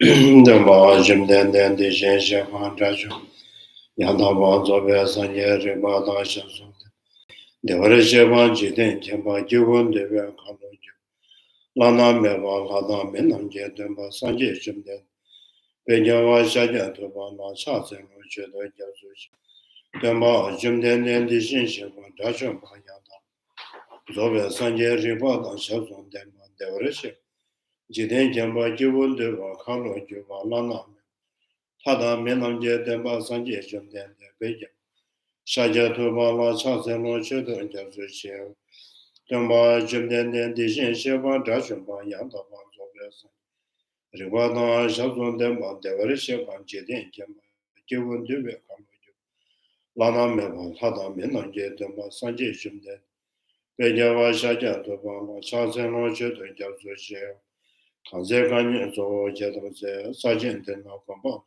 Dhamma Jim Den Den Di Shen Shen Fan Tra Chu Yanda Ba Zo Be San Ye Ri Ba Da Shen Su Devare She Ba Ji Den Chen Ba Ji Gun De Be Ka Lo Ju La Na Me Ba La Da Me Nam Je Den Ba San Je Jim Den Be Nya Wa Sha Je Tu Ba Na Cha Sen Lo Che Do Ja Su Shi Dhamma Jim Den Den Di Shen Shen Fan Tra Chu Ba Yanda Zo Be San Je Ri Ba Da Sha Su Den Ba Devare She Jiden Jamba Jibun de Kano Juba Lana Tada Menam Je Demba Sanje Jum Den de Beja Shaja Tuba La Chasen Lo Chedo Jazu Shev Demba Jum Den Den Dishin Sheba Dashumba Yanda Ban Zobesa Rivada Shazun Demba Devari Sheba Jiden Jamba Jibun de Kano Juba Lana Meba Tada Menam Je Demba Sanje Jum Den Beja Wa Shaja Tuba La Chasen Lo Chedo Jazu Shev Kanze kanyen zo jedam ze sajen den na kwamba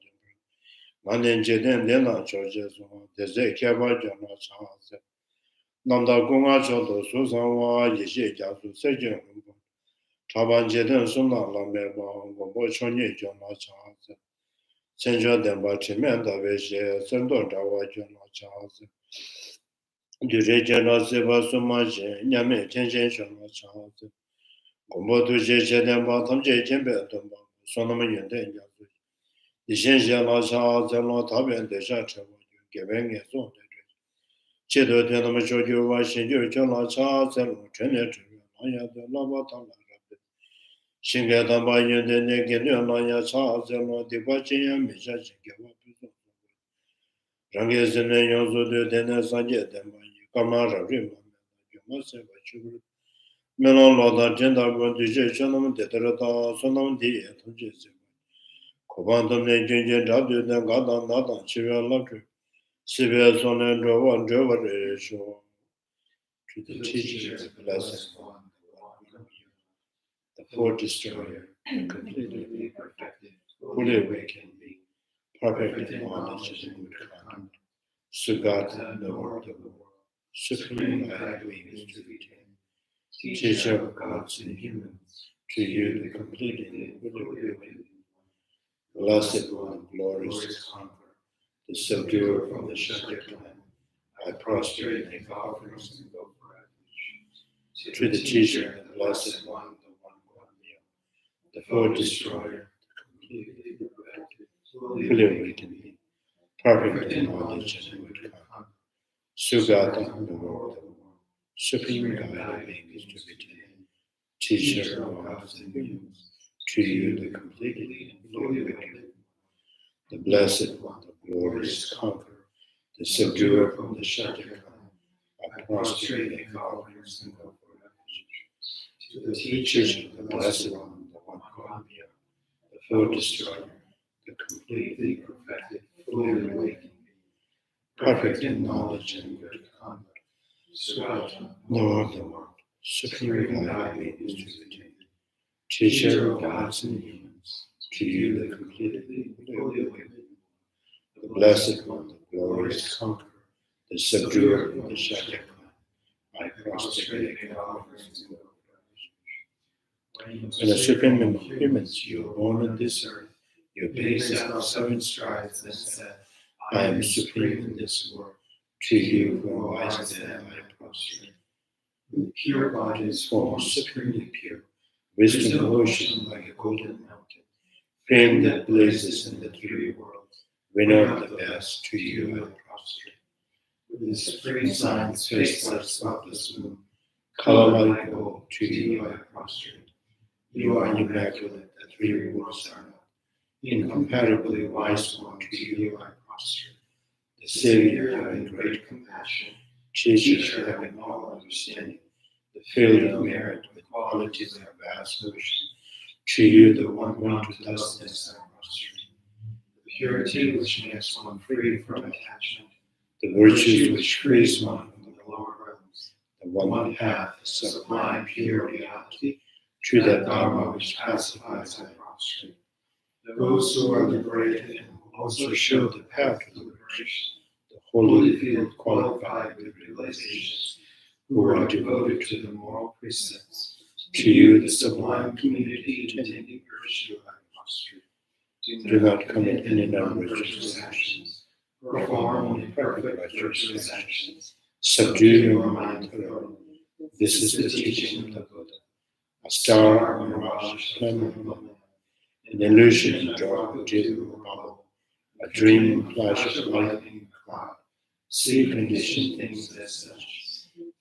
manen jeden den na choje zo deze kyaba jana chase namda gonga chodo so sanwa yeje jasu sejen chaban jeden sunna la me ba go chonye jana chase senjo den ba chemen da veje sendo dawa jana chase dire jana se ba suma je nyame tenjen jana chase Gombo tu je che den ba tam je chen be don ba so na me yen den ya su yi shen xia la cha zhen lo ta bian de sha che wo ju ge ben ge so de de che de de na me zhou ju wa xin ju zhen la cha zhen lo chen ne zhe na ya de la ba ta la ra de xin ge dan ba yen de ne ge ne na ya cha zhen lo de ba chen ya me sha xin ge wa bu so rang ge zhen ne yong zu de de ne san je den ba yi ka ma ra ri ma ju ma se ba chu Melon Loda Gender Gondije Chanam Tetrata Sonam Di Etujes. Cobantum Nejin Jadu then Gadan Nadan Chivia Latu. Sivia Son and Jovan Jover show to the teacher, blessed one, the fourth destroyer, completely perfected, fully awakened being, perfect in knowledge and good conduct. Sugata, the Lord of the world, supreme guide wings to retain. Teacher of gods and humans, to you the completely awakened, blessed one, glorious conqueror, the subduer from the shelter clan, I prostrate make offerings and go for refuge. To the teacher, the blessed one, the one meal, the fourth destroyer, the completely perfected, fully awakened, perfect in knowledge and good conduct. Sugata, the Lord of the world, supreme guide beings to retain. Teacher of gods and humans, to you the completely and fully awakened, the blessed one, the glorious conqueror, the subduer from the shelter clan, I prostrate make offerings and go for refuge. To the teacher, the blessed one, the one called Mia, the fourth destroyer, the completely perfected, fully awakened, perfect in knowledge and good conduct, Sugata, Lord of the world, supreme guide beings to retain. Teacher of gods and humans, to you the completely fully awakened, the blessed one, the glorious conqueror, the subduer of the shelter clan, I prostrate and offerings and go for refuge. When the supreme of humans you were born on this earth, you paced out 7 strides and said, I am supreme in this world. To you who are wise then I prostrate. Pure bodies form supremely pure, wisdom ocean like a golden mountain, fame that blazes in the 3 worlds, winner of the best, to you I prostrate. With the supreme signs, face like spotless moon, color like gold, to you I prostrate. You are immaculate, the 3 worlds are not. Incomparably wise one, to you I prostrate. The Savior having great compassion, teacher having all understanding, the field of merit with qualities of vast ocean, to you the one born to thusness I prostrate. The purity which makes one free from attachment, the virtues which frees one from the lower realms, the one path, the sublime pure reality, to that Dharma which pacifies I prostrate. Those who are liberated and also show the path to liberation, the holy field qualified with realizations, who are devoted to the moral precepts, to you the sublime community intending virtue I prostrate. Do not commit any non-virtuous actions. Perform only perfect virtuous actions. Subdue your mind thoroughly. This is the teaching of the Buddha. A star, a mirage, an illusion, a drop, a dip, a bubble, a dream, a flash of lightning, a cloud. See conditioned things as such.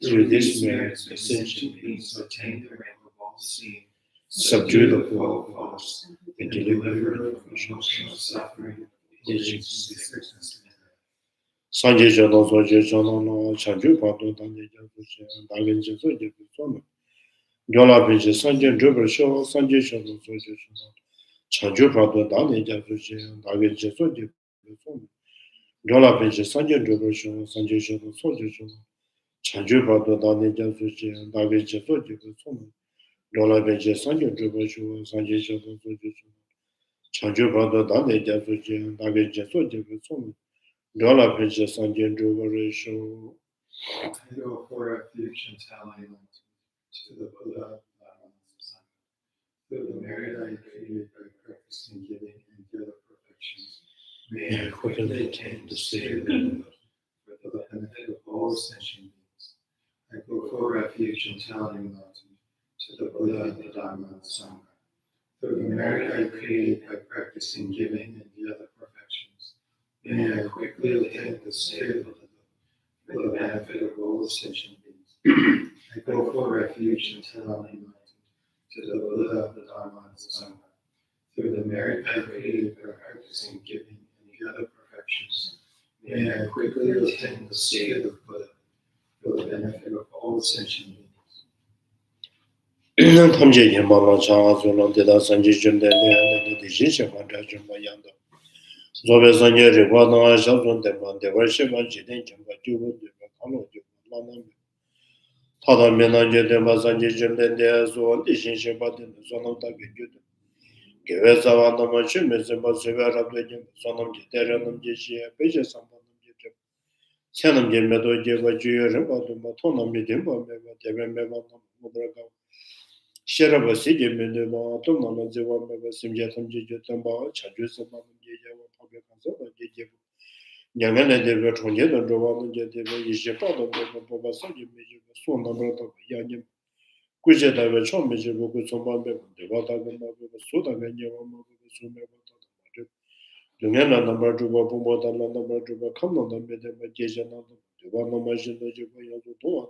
Through this merit, the sentient beings attain the rank of all seeing, subdue the flow of force, and deliver from emotional suffering, teachings, sickness, and death. Sanje Jono Soje Jono no Chanju Pado Danje Jabuche, Dagen Jesu Jebu Sono. Yola Pinche Sanje Jubber Show, Sanje Jono Soje Jono. Chanju Pado Danje Jabuche, Dagen Jesu Jebu Sono. Yola Pinche Sanje Jubber Show, Sanje Jono Soje Jono. Chanju Pado Danje Jabuche, Dagen Jesu Jebu Sono. Yola Pinche Sanje Jubber Show, Sanje Jono Soje Jono. Chanju Pado Danje Jabuche, Dagen Jesu Jebu Sono. Dollar Pinche Sanjay Show. I go for refuge and telling to the Buddha, Lama Tsongkapha. Through the merit I created by practicing giving and the other perfections, may I quickly attain the state of Buddha for the benefit of all sentient beings. I go for refuge and telling to the Buddha, the Lama Tsongkapha. Through the merit I created by practicing giving and the other perfections, may I quickly attain the state of Buddha for the benefit of all sentient beings. I go for refuge and telling to the Buddha, the Dharma, and the Sangha. Through the merit I created by practicing giving and the other perfections, may I quickly attain the state of Buddha for the benefit of all sentient beings. Tamje Yamala Chang Zolan Deda Sanji Junda the Jisha Manda Jumba Yanda. Zobe Sanje Rivana Shazon Dema, the worship of Jidin Jamba Jubu, Kano Jubu, Tada Menanje Dema Sanji Junda, the Zon, the Shisha Batin, Sonam Taki Judu. Gevesa Namachi, Mizima Severa Dwajim, Sonam Jiteranam Jishia, Pesha Sampanam Jitim. Sanam Jimedo Jeva Juyer, Matona Midimba, Meva, Mudraga. Sheraba Sidi Minima, Tomana Ziva Meva Simjatam Jitamba, Chadusama Java Public Conserva Jibu. Yangana de Vertonja, and Rovan Jetiba, Ishapada, Babasaki, Sona Brata, Yanim, Kujeta Vachon, Mijibu, Sumba, the Vatagama, Suda, Yama, Sumba, Lungana number to Bumba, number to Bakama, the Medema Jajana, the one Majin, the Java, Yato,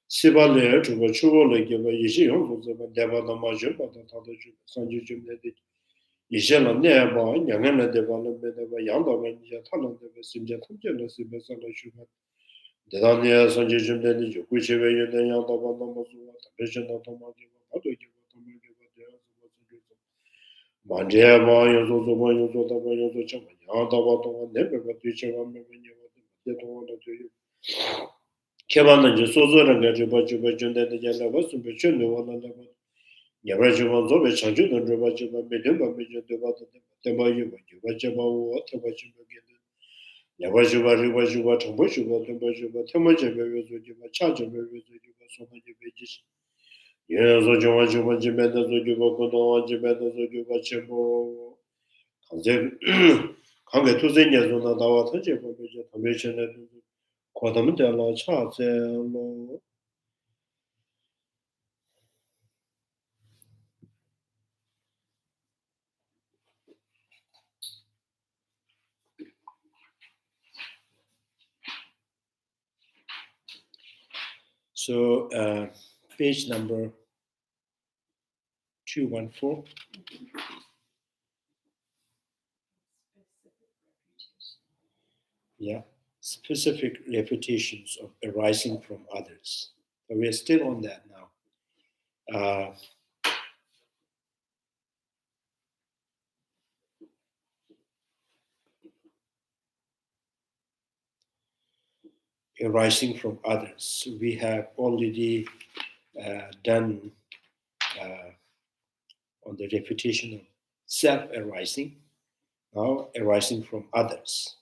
Sibale to a chuo give a Yishio, the Devana Major, but the Sanju Jim Yishela nearby, Yangana development of a Yamba when Yatana, the Simjatam jealousy, Besala Sugar. The Dania Sanju Jim, whichever you the Yamba Mazu, the vision of Tomagi, how do you Mandia Mayos also Mayos or the Mayos of Chama, Yanda, never but you shall remember when you want to you. Kevana Sozo and Gajuba Junda the Jana was to be children one another. Yavajuan Zobe Chanju and Rabajuba Medimba Major the Mayu, Vajaba, what about you again? Yavajuba, Rivajuba, Tombushuba, Tombajuba, Tomaja, Vajuba, Charger, Vajuba, so many pages. Yes, Ojuba, Jimena, Zojuba, Kono, Jimena, Zojuba, Chemo, Kange to Zenia, Zona, Dawata, Commission and Quadamita, Charles. So, page number 214. Yeah, specific reputations of arising from others. But we're still on that now. Arising from others. We have already done on the reputation of self-arising, now arising from others.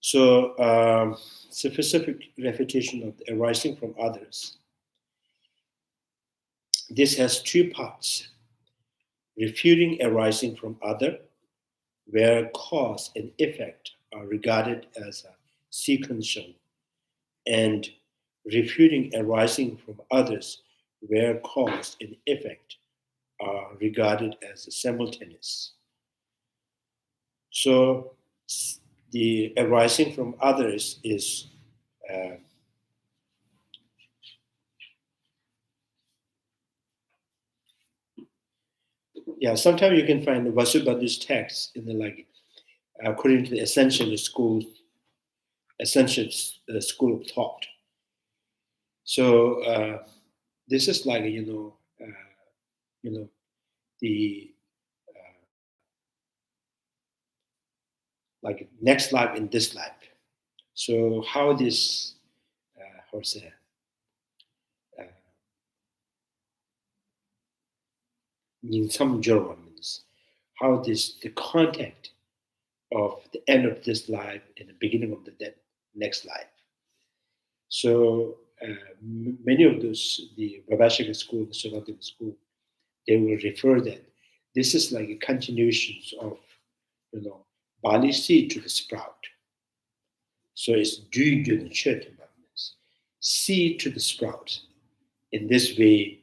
So, specific refutation of arising from others. this has two parts: refuting arising from other, where cause and effect are regarded as a sequential, and refuting arising from others, where cause and effect are regarded as simultaneous. So the arising from others is sometimes you can find the Vasubandhu's text in the according to the essential school of thought. So this is the next life in this life. So how this in some German means how the contact of the end of this life and the beginning of the next life. So many of those, the Vavashika school, the Sovatika school, they will refer that this is like a continuation of, barley seed to the sprout. So it's due to the church seed to the sprout. In this way,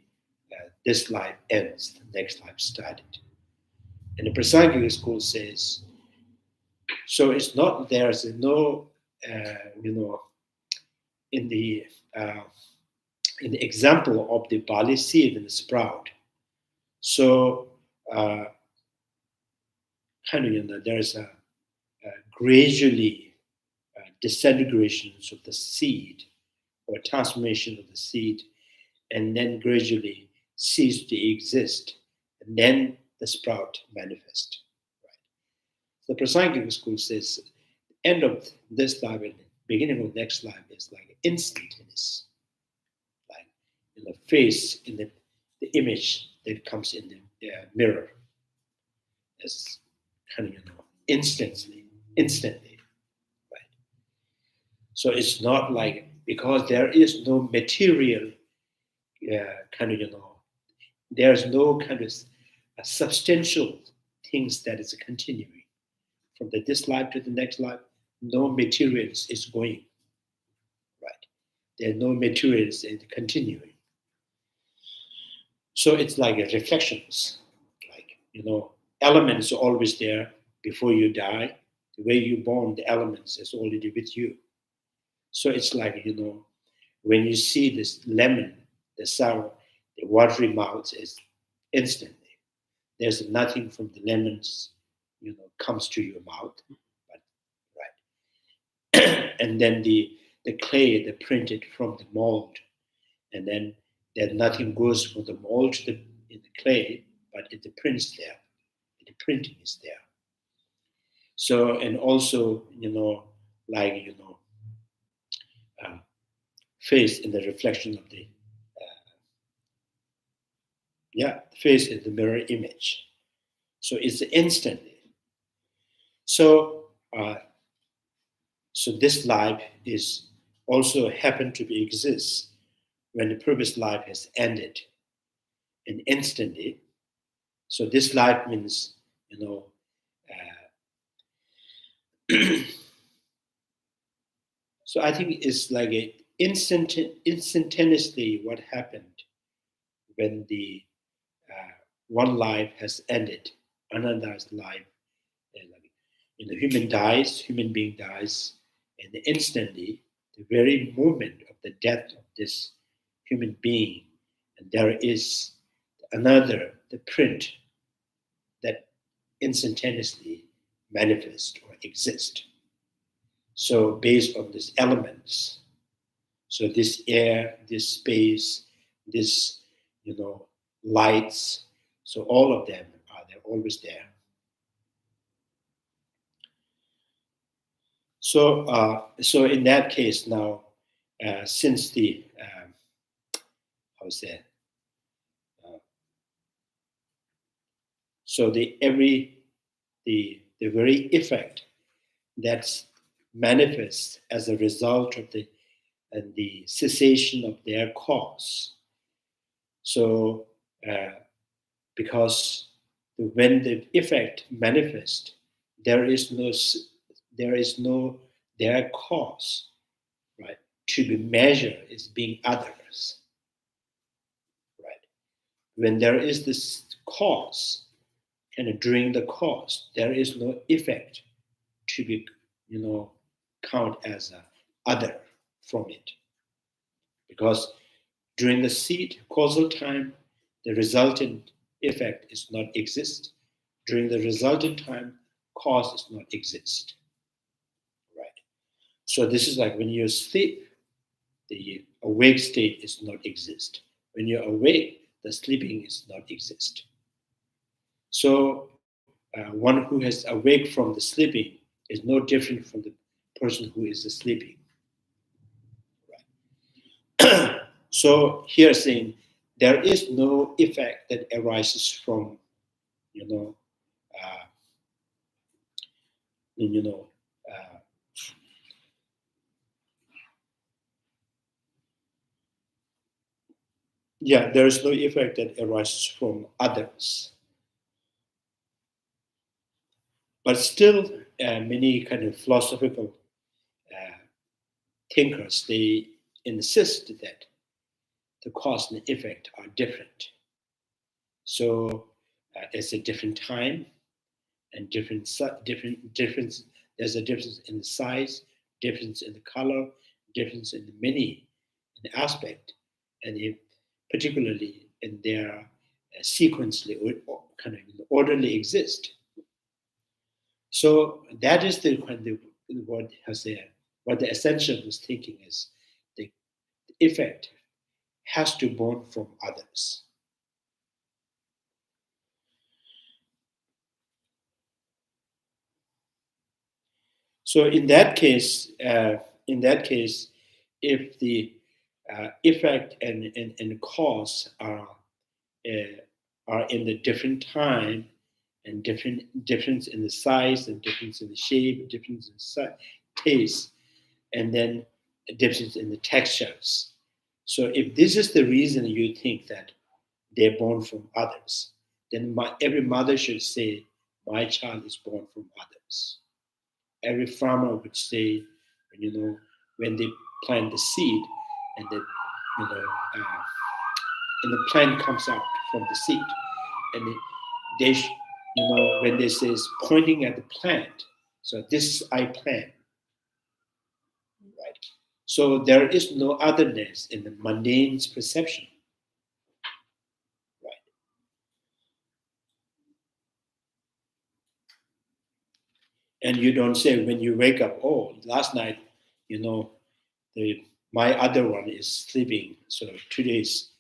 this life ends, the next life started. And the Prasangika school says, so it's not, there's no, in the example of the barley seed and the sprout. So there's a gradually disintegrations of the seed or transformation of the seed, and then gradually cease to exist, and then the sprout manifests. Right? The Prasangika school says the end of this life and the beginning of the next life is like instantaneous, like in the face, in the image that comes in the mirror, as instantly, right? So it's not like, because there is no material there's no substantial things that is continuing from this life to the next life. No materials is going, right? There's no materials is continuing. So it's like a reflections, elements are always there before you die. The way you born, the elements is already with you. So it's like, when you see this lemon, the sour, the watery mouth is instantly. There's nothing from the lemons, comes to your mouth, but right. And then the clay, they printed from the mold, and then nothing goes from the mold to in the clay, but the print's there, the printing is there. So, and also, face in the reflection of the face in the mirror image. So it's instantly. So so this life is also happen to be exists when the previous life has ended, and instantly. So this life means, so I think it's like instantaneously what happened when the one life has ended, another life, human being dies, and instantly, the very moment of the death of this human being, and there is another, the print that instantaneously manifest or exist. So based on these elements, so this air, this space, this, lights, so all of them they're always there. So so in that case now, since the so the very effect that's manifests as a result of the cessation of their cause. So because when the effect manifests, there is their cause, right, to be measured as being others, right? When there is this cause, and during the cause, there is no effect to be, count as a other from it, because during the seed causal time, the resultant effect is not exist. During the resultant time, cause is not exist, right? So this is like when you sleep, the awake state is not exist. When you're awake, the sleeping is not exist. So one who has awake from the sleeping is no different from the person who is sleeping. Right? So here saying there is no effect that arises from, uh, you know, uh, yeah, there is no effect that arises from others. But still, many kind of philosophical uh, thinkers, they insist that the cause and effect are different. So it's a different time and difference. There's a difference in the size, difference in the color, difference in the many in the aspect, and particularly in their sequentially or kind of orderly exist. So that is the kind of what the essential was thinking is the effect has to born from others. So in that case, if the effect and cause are in the different time and difference in the size and difference in the shape, difference in taste, and then a difference in the textures. So if this is the reason you think that they're born from others, then every mother should say, my child is born from others. Every farmer would say, when they plant the seed and the, and the plant comes out from the seed, and they, when they say pointing at the plant, so this I plant, right? So there is no otherness in the mundane's perception, right? And you don't say when you wake up, oh, last night, my other one is sleeping, so 2 days.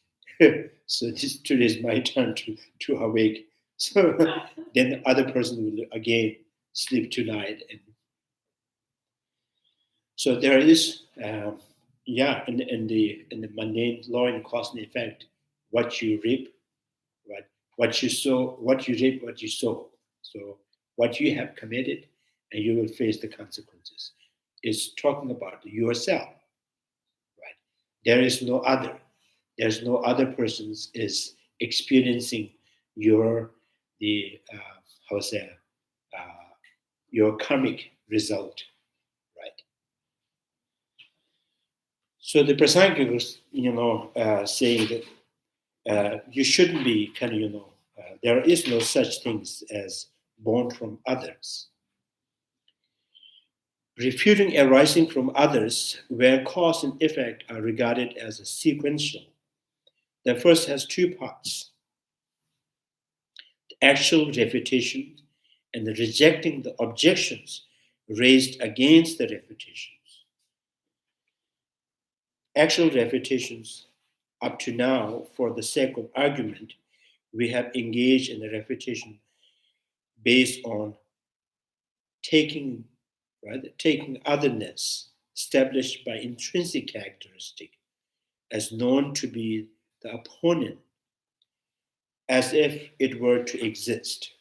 So this 2 days my turn to awake. So then the other person will again sleep tonight, and so there is, in the mundane law and cause and effect, what you reap, right? What you sow, what you reap, what you sow. So what you have committed, and you will face the consequences. Is talking about yourself, right? There is no other. There's no other persons is experiencing your the how say your karmic result, right? So the Prasangika was, saying that you shouldn't be kind of, there is no such things as born from others. Refuting arising from others, where cause and effect are regarded as a sequential. The first has two parts: the actual refutation and the rejecting the objections raised against the refutations. Actual refutations, up to now, for the sake of argument, we have engaged in the refutation based on taking otherness established by intrinsic characteristic as known to be the opponent as if it were to exist.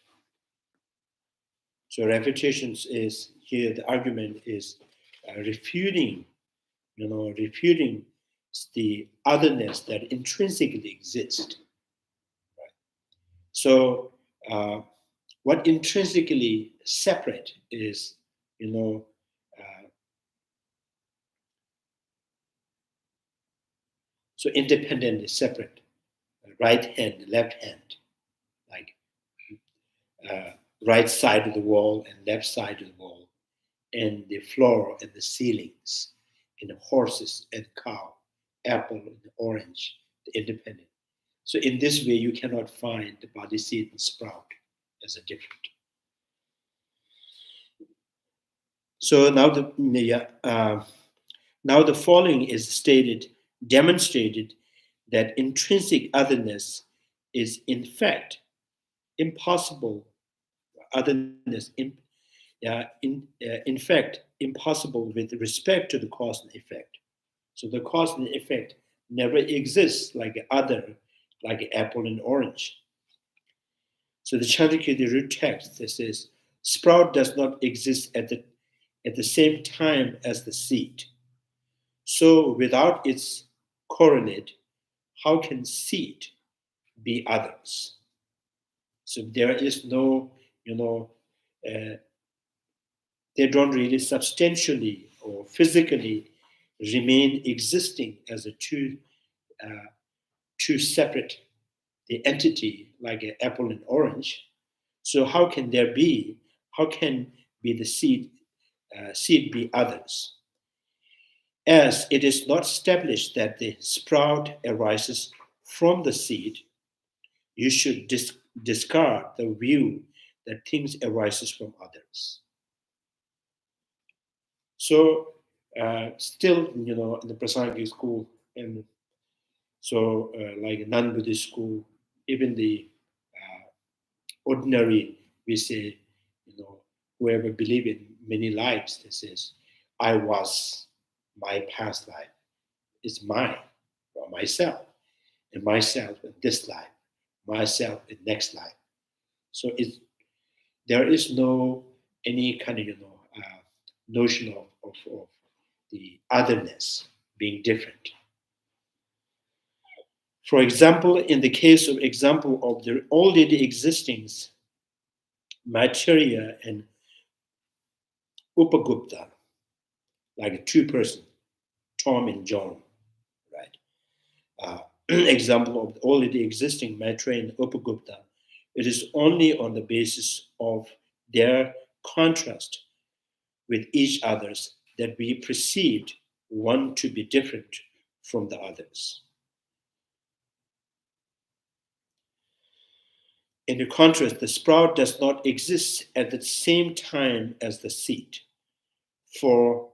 So refutations is here, the argument is refuting the otherness that intrinsically exists. So what intrinsically separate is, so independent is separate. Right hand, left hand, like right side of the wall and left side of the wall, and the floor and the ceilings, and the horses and cow, apple and orange, the independent. So in this way, you cannot find the body seed and sprout as a different. So now the following is stated, demonstrated that intrinsic otherness is in fact impossible. Otherness, in fact, impossible with respect to the cause and effect. So the cause and effect never exists like other, like apple and orange. So the Chandrakirti root text that says, sprout does not exist at the same time as the seed. So without its correlate, how can seed be others? So there is no, they don't really substantially or physically remain existing as a two separate the entity like an apple and orange. So how can be the seed be others? As it is not established that the sprout arises from the seed, you should discard the view that things arises from others. So still, in the Prasangi school, and so like non-Buddhist school, even the ordinary, we say, whoever believe in many lives, this is, I was, my past life is mine, or myself, and myself in this life, myself in next life. So there is no any kind of notion of the otherness being different. For example, in the case of the already existing materia and upagupta, like a two-person, Tom and John, right? Example of already existing materia and upagupta, it is only on the basis of their contrast with each others that we perceived one to be different from the others. In the contrast, the sprout does not exist at the same time as the seed. For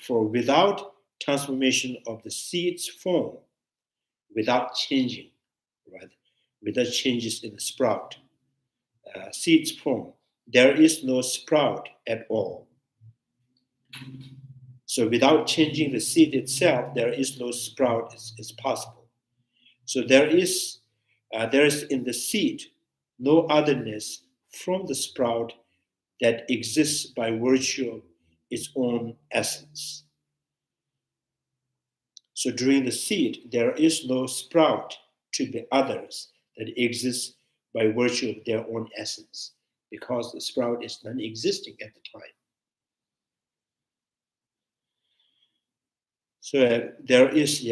without transformation of the seed's form, without changing, right, without changes in the sprout, seed's form, there is no sprout at all. So without changing the seed itself, there is no sprout is possible. So there is in the seed no otherness from the sprout that exists by virtue of its own essence. So during the seed, there is no sprout to the others that exists by virtue of their own essence, because the sprout is non-existing at the time. So there is,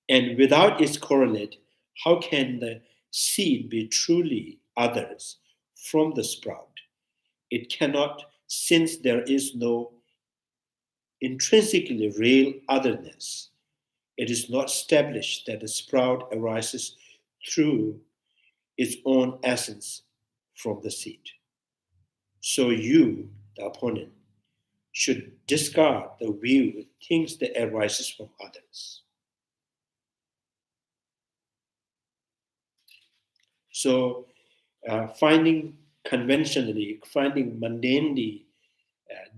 and without its correlate, how can the seed be truly others from the sprout? It cannot, since there is no intrinsically real otherness. It is not established that the sprout arises through its own essence from the seed. So you, the opponent, should discard the view of things that arises from others. So finding mundanely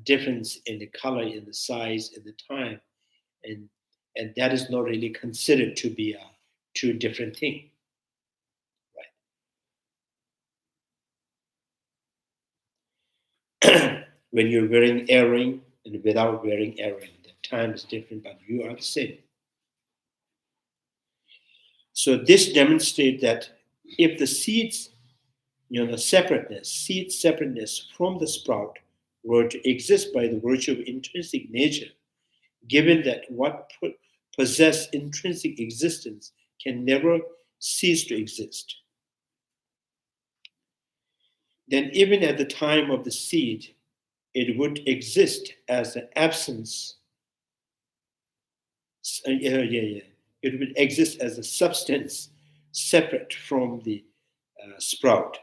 difference in the color, in the size, in the time, and that is not really considered to be two different things. Right? When you're wearing earring and without wearing earring, the time is different, but you are the same. So this demonstrates that if the seeds, seed separateness from the sprout were to exist by the virtue of intrinsic nature, given that what possess intrinsic existence can never cease to exist, then even at the time of the seed, it would exist as an absence. It would exist as a substance separate from the sprout.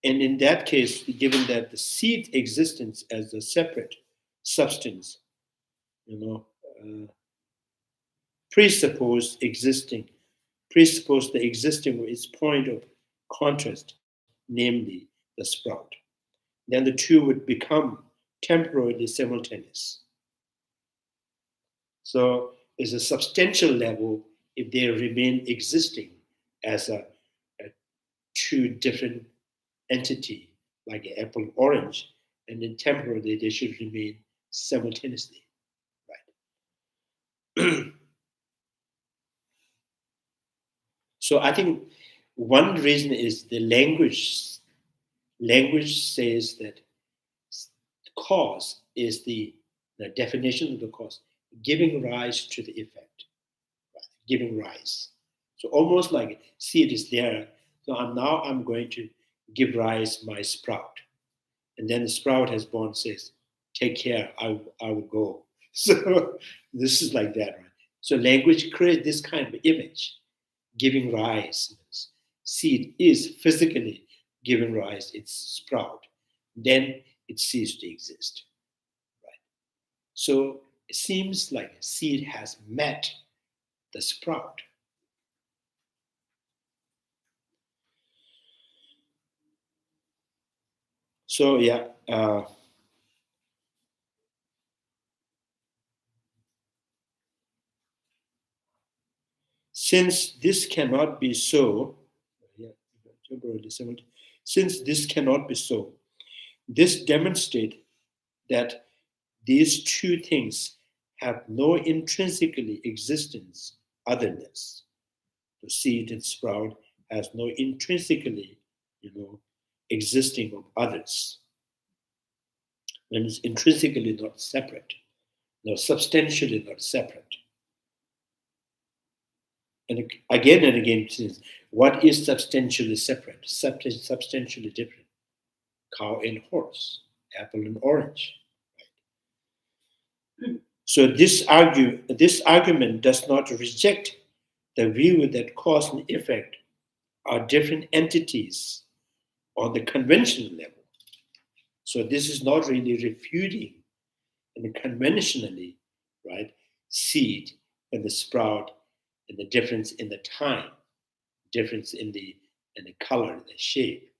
And in that case, given that the seed existence as a separate substance, presuppose the existing of its point of contrast, namely the sprout. Then the two would become temporarily simultaneous. So, it's a substantial level if they remain existing as a two different entity, like an apple and orange, and then temporarily they should remain simultaneously, right? So I think one reason is the language. Language says that cause is the definition of the cause, giving rise to the effect, right? Giving rise. So almost like seed is there. So I'm going to give rise my sprout. And then the sprout has born, says, take care, I will go. So this is like that, right? So language creates this kind of image, giving rise. Seed is physically giving rise, its sprout. Then it ceases to exist, right? So it seems like seed has met the sprout. So since this cannot be so, this demonstrates that these two things have no intrinsically existence otherness. The seed and sprout has no intrinsically, existing of others. And it's intrinsically not separate, substantially not separate. And again, what is substantially separate? Substantially different. Cow and horse, apple and orange. So this argument does not reject the view that cause and effect are different entities on the conventional level. So this is not really refuting and conventionally, right, seed and the sprout and the difference in the time, difference in the color, the shape,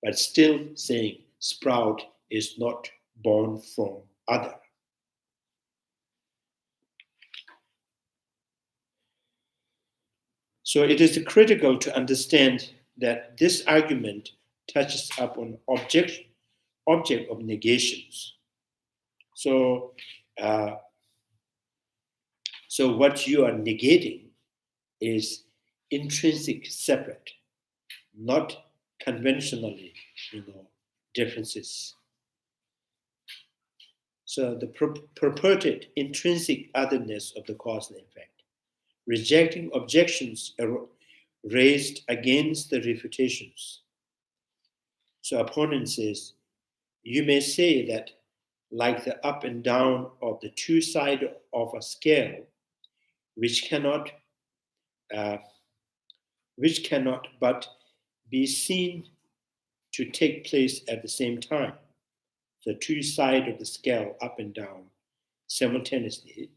but still saying sprout is not born from other. So it is critical to understand that this argument touches upon object of negations. So what you are negating is intrinsic separate, not conventionally, differences. So the purported intrinsic otherness of the cause and effect, rejecting objections raised against the refutations. So opponent says, you may say that like the up and down of the two sides of a scale, which cannot but be seen to take place at the same time. The two sides of the scale, up and down, simultaneously,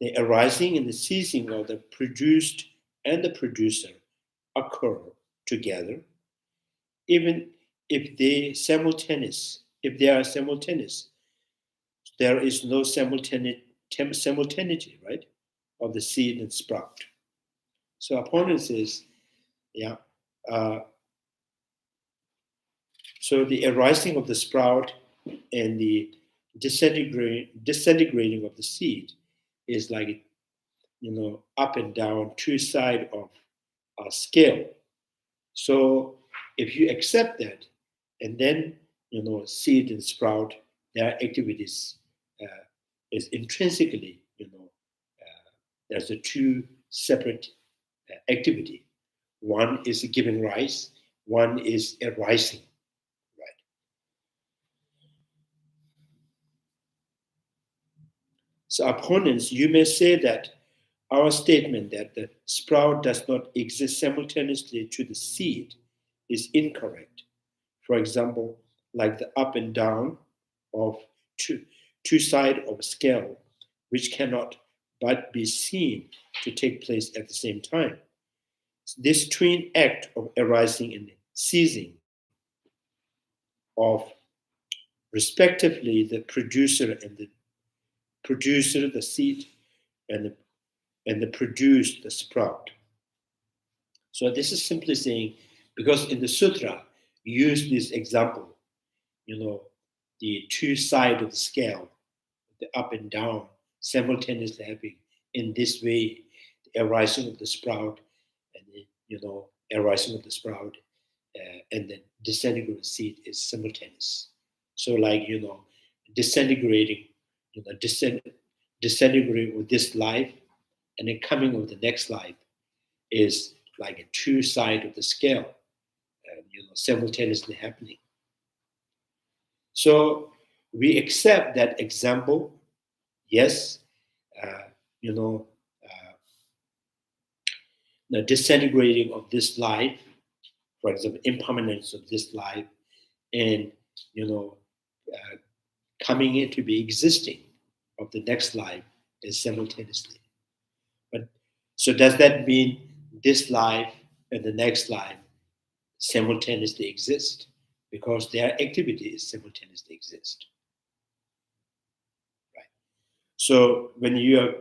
the arising and the ceasing of the produced and the producer occur together, even if they are simultaneous, there is no simultaneity, right, of the seed and sprout. So opponent says, so the arising of the sprout and the disintegrating of the seed is like up and down, two sides of a scale. So if you accept that, and then seed and sprout, their activities is intrinsically, there's a two separate activity. One is giving rise, one is arising, right? So opponents, you may say that our statement that the sprout does not exist simultaneously to the seed is incorrect. For example, like the up and down of two sides of a scale, which cannot but be seen to take place at the same time. This twin act of arising and ceasing of respectively the producer, the seed, and the produce, the sprout. So this is simply saying, because in the sutra, you use this example, the two sides of the scale, the up and down, simultaneously happening in this way, the arising of the sprout, and the arising of the sprout, and then disintegrating seed is simultaneous. So like disintegrating, disintegrating of this life, and then coming of the next life is like a two side of the scale, simultaneously happening. So we accept that example. Yes, the disintegrating of this life, for example, impermanence of this life, and coming into be existing of the next life is simultaneously. But so does that mean this life and the next life simultaneously exist? Because their activities simultaneously exist. Right. So when you are,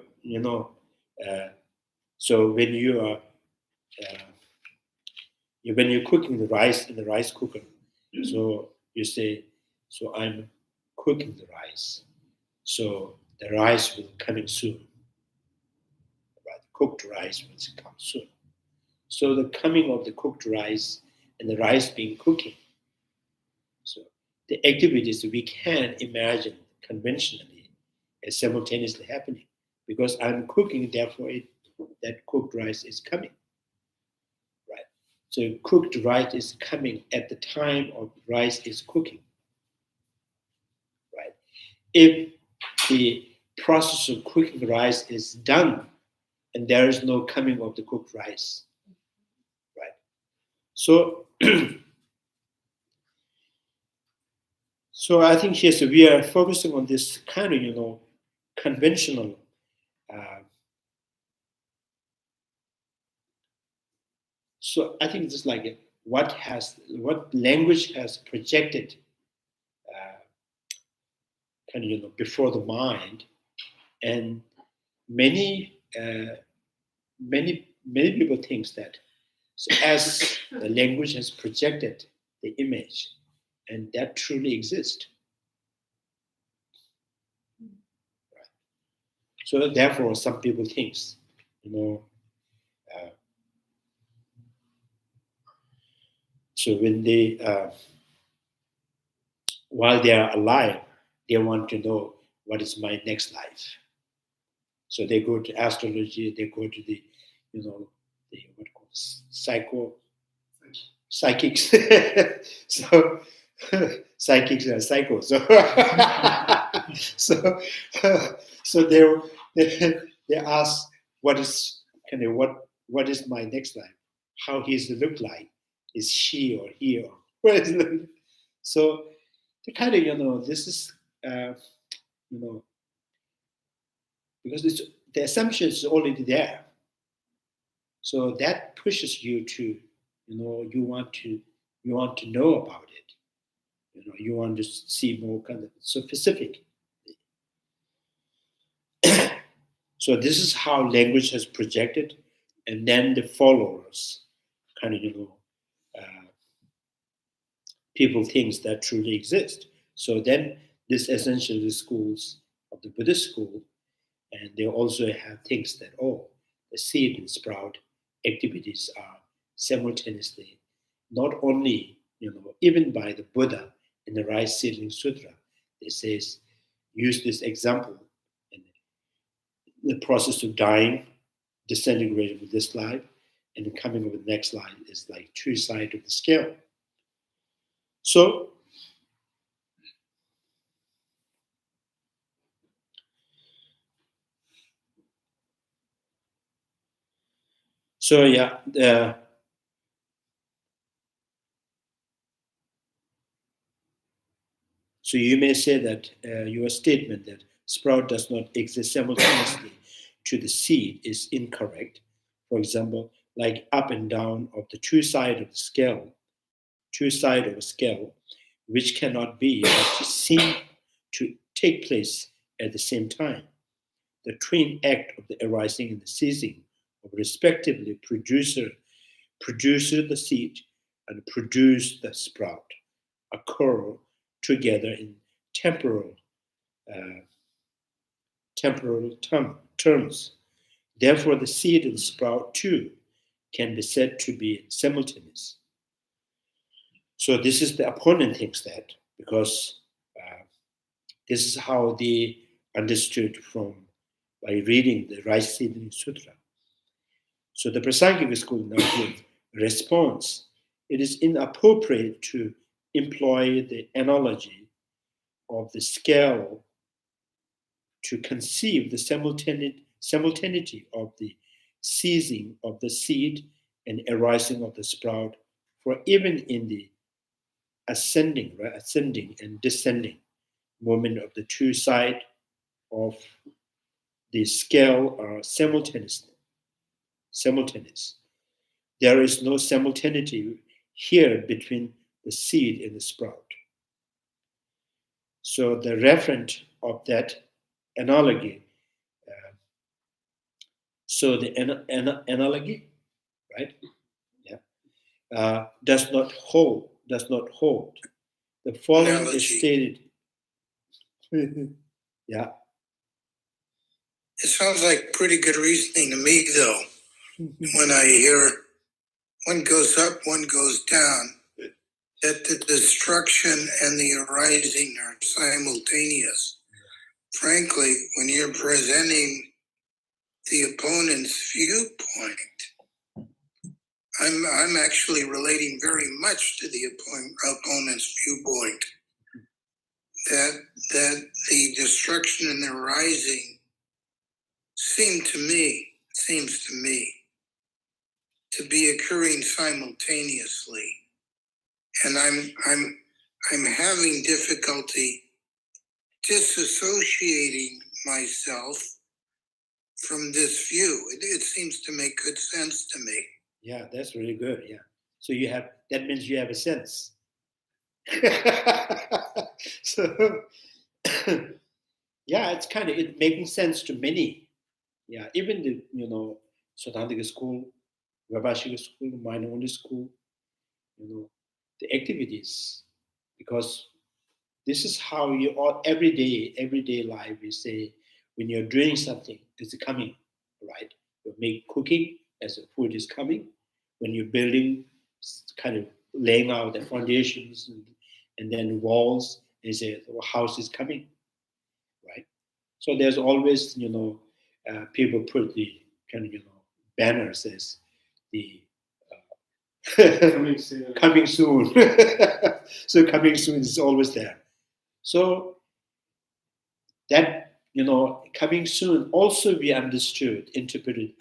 when you're cooking the rice in the rice cooker, so you say, so I'm cooking the rice. So the rice will coming soon. Right? Cooked rice will come soon. So the coming of the cooked rice and the rice being cooking. So the activities we can imagine conventionally as simultaneously happening, because I'm cooking, therefore that cooked rice is coming. Right? So cooked rice is coming at the time of rice is cooking. Right? If the process of cooking rice is done and there is no coming of the cooked rice. Right? So so I think here, so we are focusing on this kind of, conventional so I think it's like what language has projected before the mind, and many people think that so as the language has projected the image, and that truly exists. Right. So therefore, some people think, so when they, while they are alive, they want to know what is my next life. So they go to astrology, they go to the, what called psychics. So psychics are psycho. So they ask what is what is my next life? How he's look like? Is she or he or what is it? So the kind of this is because the assumption is already there. So that pushes you to, you want to know about it. You want to see more kind of specific. So this is how language has projected, and then the followers kind of, people things that truly exist. So then this essentially schools of the Buddhist school, and they also have things that, the seed and sprout activities are simultaneously, not only, even by the Buddha in the Rice Seedling Sutra, it says, use this example in the process of dying, disintegrating with this life, and coming with the next life is like two sides of the scale. So, yeah, so you may say that your statement that sprout does not exist simultaneously to the seed is incorrect. For example, like up and down of the two sides of the scale, which cannot be but seem to take place at the same time. The twin act of the arising and the ceasing of respectively producer the seed and produce the sprout occur together in temporal terms. Therefore, the seed and the sprout too can be said to be simultaneous. So this is the opponent thinks that, because this is how they understood from by reading the Rice Seedling Sutra. So the Prasangika school now gives response. It is inappropriate to employ the analogy of the scale to conceive the simultaneity of the seizing of the seed and arising of the sprout, for even in the ascending and descending moment of the two sides of the scale are simultaneous. There is no simultaneity here between the seed and the sprout. So the referent of that analogy, analogy, right? Yeah, does not hold. The following analogy is stated. Yeah. It sounds like pretty good reasoning to me, though. When I hear one goes up, one goes down, that the destruction and the arising are simultaneous. Frankly, when you're presenting the opponent's viewpoint, I'm actually relating very much to the opponent's viewpoint. That the destruction and the arising seems to me to be occurring simultaneously, and I'm having difficulty disassociating myself from this view. It seems to make good sense to me. Yeah, that's really good. Yeah, so that means you have a sense. So yeah, it's kind of making sense to many. Yeah, even the Sautanthic school, Vabhashika school, mind-only school, the activities, because this is how you all everyday life. You say when you're doing something, it's coming, right? You make cooking as the food is coming. When you're building, kind of laying out the foundations and then walls, and you say the house is coming, right? So there's always people put the kind of banner says the coming soon. So coming soon is always there. So that coming soon also be interpreted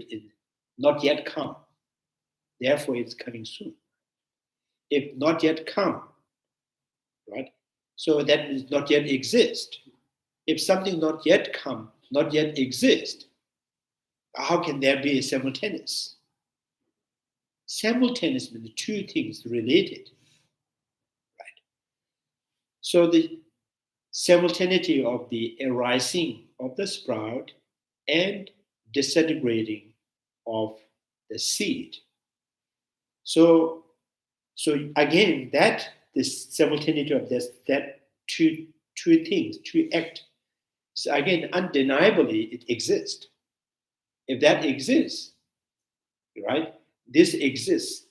in not yet come. Therefore, it's coming soon. If not yet come, right? So that means not yet exist. If something not yet come, not yet exist, how can there be a simultaneous? Simultaneous means two things related, right? So the simultaneity of the arising of the sprout and disintegrating of the seed. So again, that this simultaneity of that two things, two acts, so again, undeniably it exists. if that exists, right? This exists,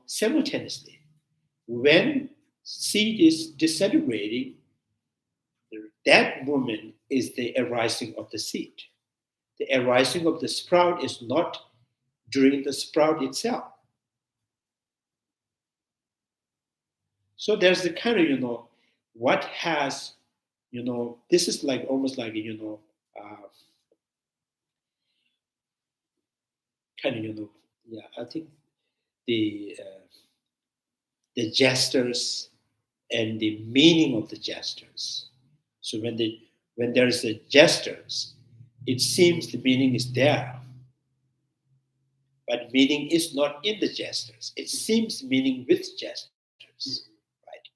simultaneously. When seed is disintegrating, that moment is the arising of the seed. The arising of the sprout is not during the sprout itself. So there's the kind of, what has, this is like almost like, kind of, yeah, I think the gestures and the meaning of the gestures. So when there is a gestures, it seems the meaning is there, but meaning is not in the gestures. It seems meaning with gestures, right?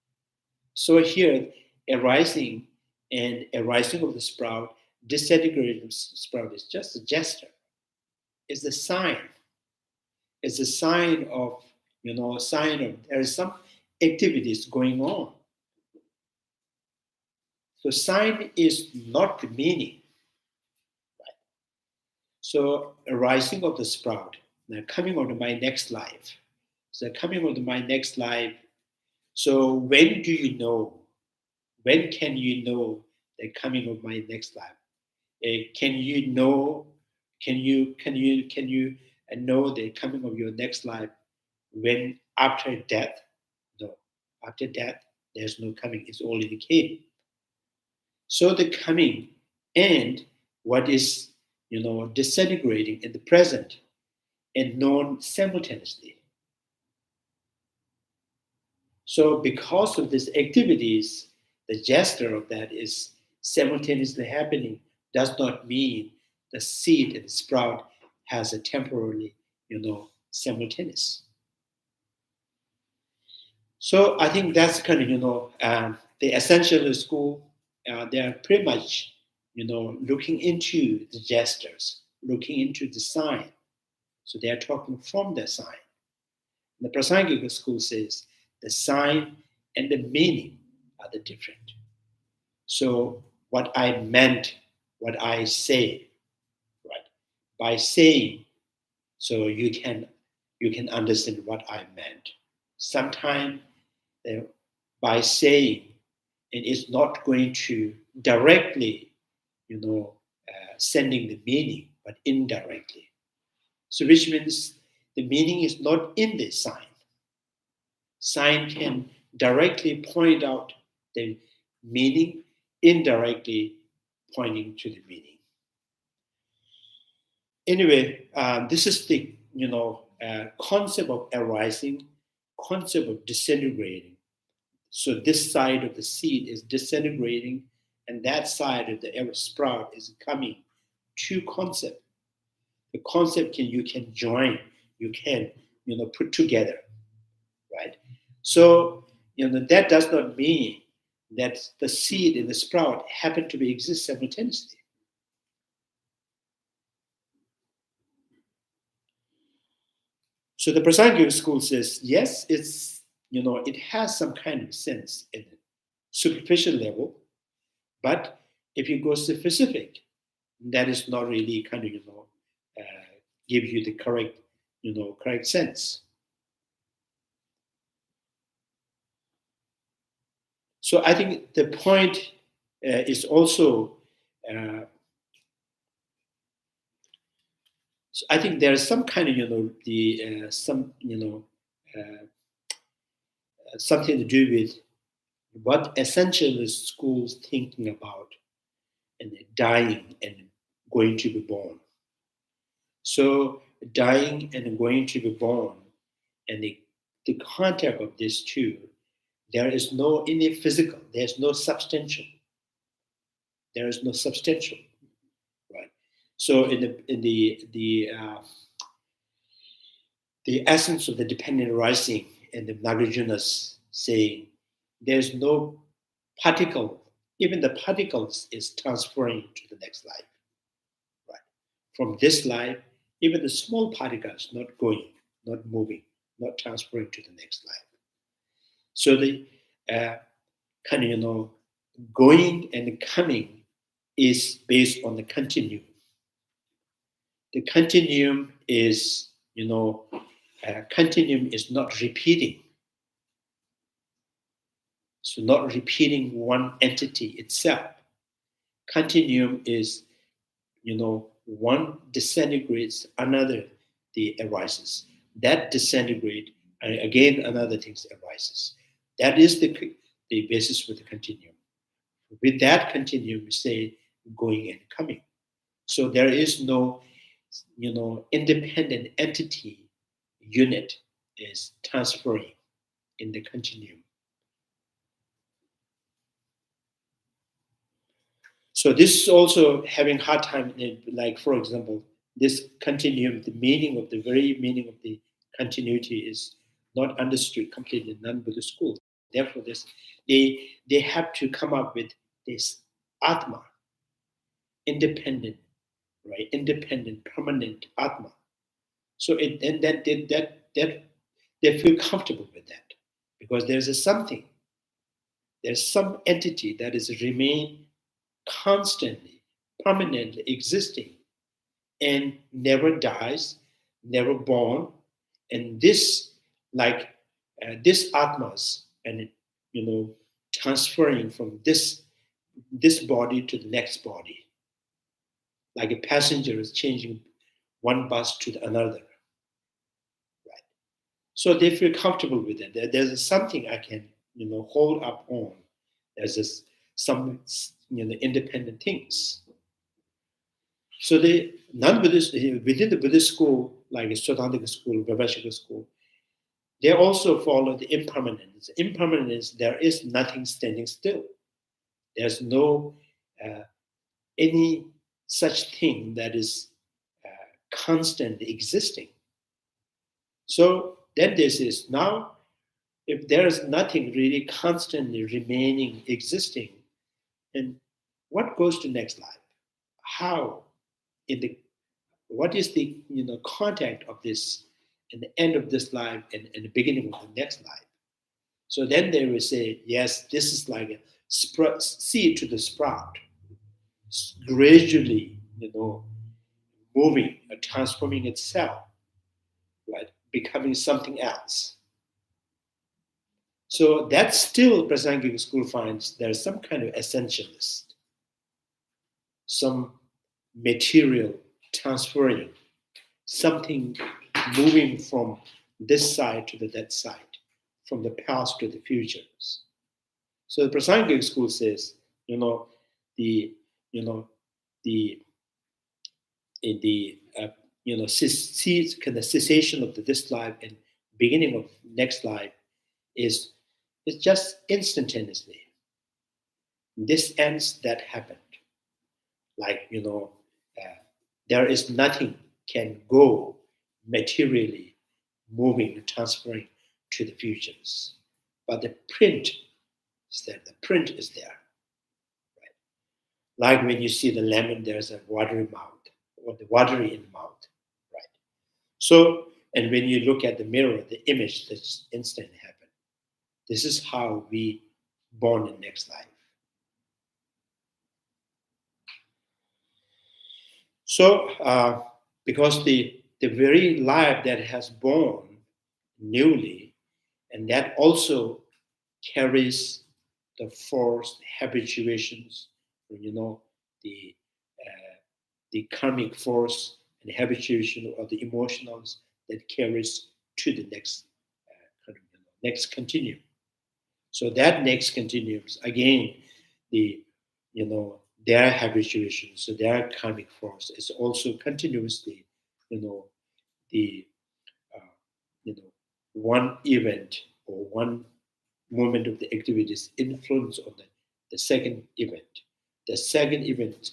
So here, arising of the sprout, disintegrating sprout is just a gesture. It's a sign. It's a sign of, a sign of there is some activities going on. So sign is not the meaning. Right? So arising of the sprout, now coming on to my next life. So coming on to my next life. So when do you know? When can you know the coming of my next life? Can you know? Can you know the coming of your next life when after death? No, after death there's no coming. It's only came. So the coming and what is disintegrating in the present and known simultaneously. So because of these activities, the gesture of that is simultaneously happening does not mean the seed and the sprout has a temporarily, simultaneous. So I think that's kind of, the essential school. They are pretty much, looking into the gestures, looking into the sign. So they are talking from the sign. The Prasangika school says the sign and the meaning are the different. So what I meant, what I say, right? By saying, so you can understand what I meant. Sometimes by saying, it is not going to directly, sending the meaning, but indirectly. So which means the meaning is not in the sign. Sign can directly point out the meaning, indirectly pointing to the meaning. Anyway, this is the concept of arising, concept of disintegrating. So this side of the seed is disintegrating, and that side of the sprout is coming to concept. The concept you can join, you can put together, right? So that does not mean that the seed and the sprout happen to exist simultaneously. So the Prasangika school says, yes, it's it has some kind of sense in a superficial level, but if you go specific, that is not really kind of give you the correct sense. So I think the point is also. So I think there's some kind of the some something to do with what essentialist schools thinking about and dying and going to be born. So dying and going to be born and the contact of these two, there is no any physical, there's no substantial. There is no substantial, right? So in the essence of the dependent arising and the Nagarjuna's saying, there's no particle, even the particles is transferring to the next life, right? From this life, even the small particles not going, not moving, not transferring to the next life. So the kind of going and coming is based on the continuum. the continuum is, continuum is not repeating. So not repeating one entity itself. Continuum is, one disintegrates, another arises. That disintegrate, and again another thing arises. That is the basis for the continuum. With that continuum, we say going and coming. So there is no, independent entity unit is transferring in the continuum. So this is also having hard time, like for example, this continuum, the very meaning of the continuity is not understood completely in non-Buddhist school. Therefore, they have to come up with this Atma, independent, right? Independent, permanent Atma. So that they feel comfortable with that because there's some entity that is remain constantly, permanently existing and never dies, never born. And this, this Atmas, and transferring from this body to the next body, like a passenger is changing one bus to another. Right. So they feel comfortable with it. There's something I can, hold up on. There's some, independent things. So the non-Buddhist, within the Buddhist school, like a Sotandika school, Vivashika school, they also follow the impermanence. Impermanence, there is nothing standing still. There's no any such thing that is constantly existing. So then this is now, if there is nothing really constantly remaining existing, then what goes to next life? How? What is the contact of this in the end of this life and the beginning of the next life? So then they will say, yes, this is like a seed to the sprout, gradually, moving, transforming itself, right, becoming something else. So that still Prasangika school finds there's some kind of essentialist, some material transferring, something moving from this side to that side, from the past to the futures. So the Prasangika school says, the cessation of this life and beginning of next life is just instantaneously. This ends, that happened. Like, there is nothing can go materially moving, transferring to the futures. But the print is there. The print is there. Right? Like when you see the lemon, there's a watery mouth, or the watery in the mouth. Right? So, and when you look at the mirror, the image that's instantly happened. This is how we born in next life. So, because the very life that has born newly, and that also carries the force, habituations, the karmic force and habituation of the emotionals that carries to the next next continuum. So that next continuums again, their habituation, so their karmic force is also continuously, one event or one moment of the activities influence on the second event. The second event,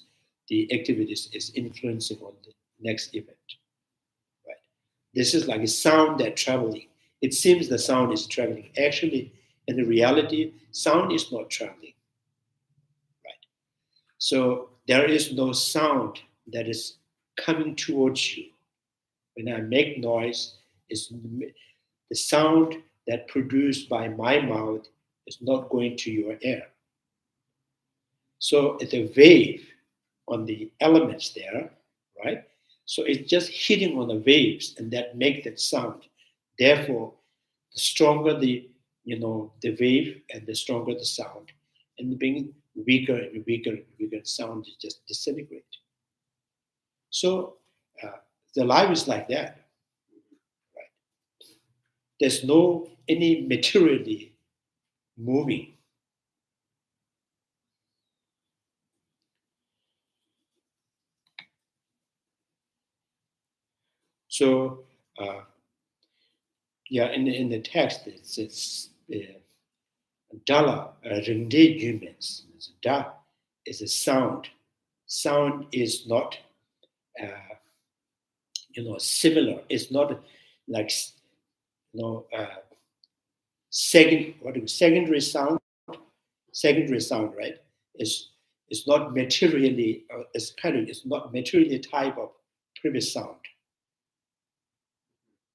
the activities is influencing on the next event. Right? This is like a sound that traveling. It seems the sound is traveling. Actually, in the reality, sound is not traveling. Right? So there is no sound that is coming towards you. When I make noise, it's the sound that produced by my mouth is not going to your ear. So it's a wave on the elements there, right? So it's just hitting on the waves, and that make that sound. Therefore, the stronger the wave, and the stronger the sound, and being weaker and weaker and weaker, sound is just disintegrate. So the life is like that. Right? There's no any materially moving. So in the text it's Dala Rinde humans. Da is a sound. Sound is not similar. It's not like secondary sound. Secondary sound, right? Is not materially. It's not materially type of previous sound.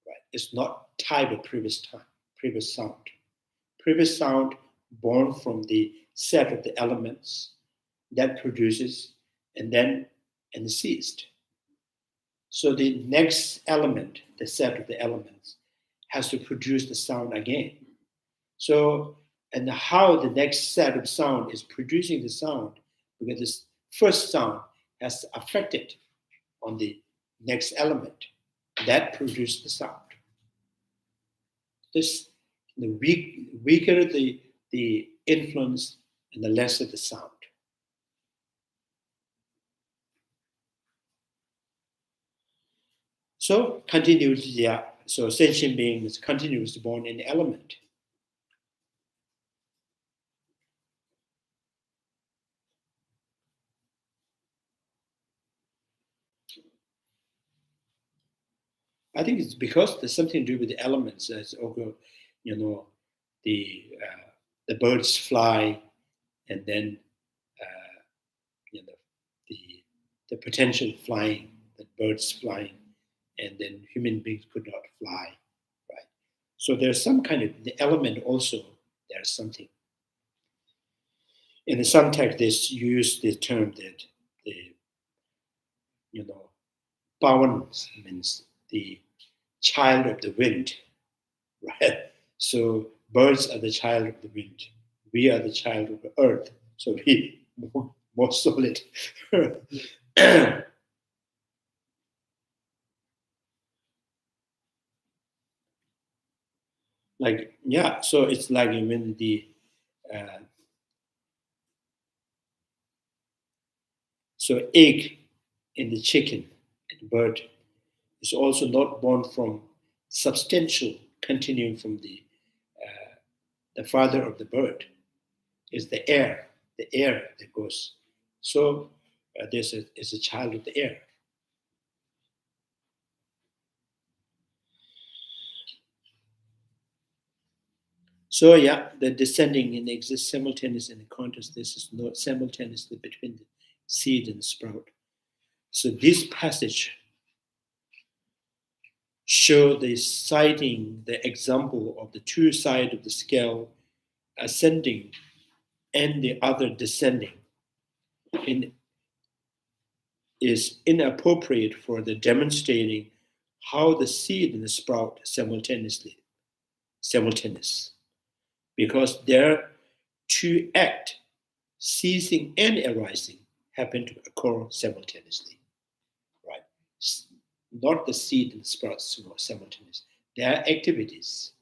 Right? It's not type of previous sound. Previous sound born from the set of the elements that produces and ceased. So the next element, the set of the elements, has to produce the sound again. So, and how the next set of sound is producing the sound, because this first sound has affected on the next element that produced the sound. This the weaker the influence, and the lesser the sound. So continuity, so sentient being is continuously born in the element. I think it's because there's something to do with the elements, as the birds fly, and then the potential flying, the birds flying, and then human beings could not fly, right? So there's some kind of the element also. There's something. In some text, they use the term that the Pawan means the child of the wind, right? So birds are the child of the wind. We are the child of the earth. So we more solid. So it's like when the so egg in the chicken and bird is also not born from substantial continuing from the father of the bird. Is the air that goes. So this is a child of the air. So the descending and exists simultaneously in the context. This is not simultaneously between the seed and the sprout. So this passage show the citing the example of the two sides of the scale ascending and the other descending is inappropriate for the demonstrating how the seed and the sprout simultaneous, because their two act, ceasing and arising, happen to occur simultaneously, right? Not the seed and the sprout simultaneous. Their activities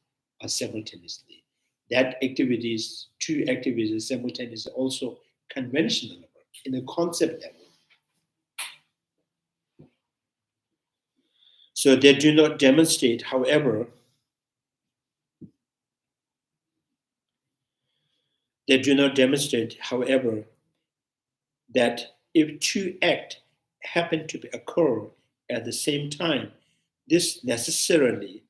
are simultaneously. That activities, two activities simultaneously, also conventional in the concept level. So they do not demonstrate, however, that if two acts happen to occur at the same time, this necessarily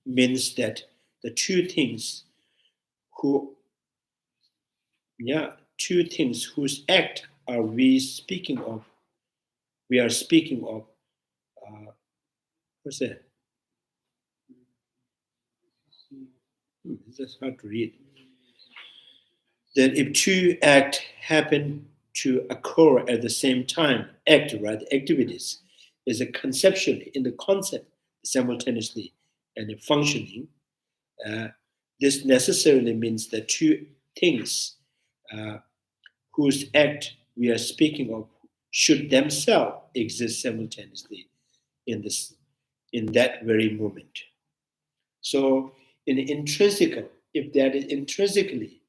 means that the two things whose act are we are speaking of, what's that? That's hard to read. That if two acts happen to occur at the same time, act, right, activities, is a conceptually, in the concept, simultaneously and functioning. This necessarily means that two things whose act we are speaking of should themselves exist simultaneously in that very moment. So, in intrinsical, if that is intrinsically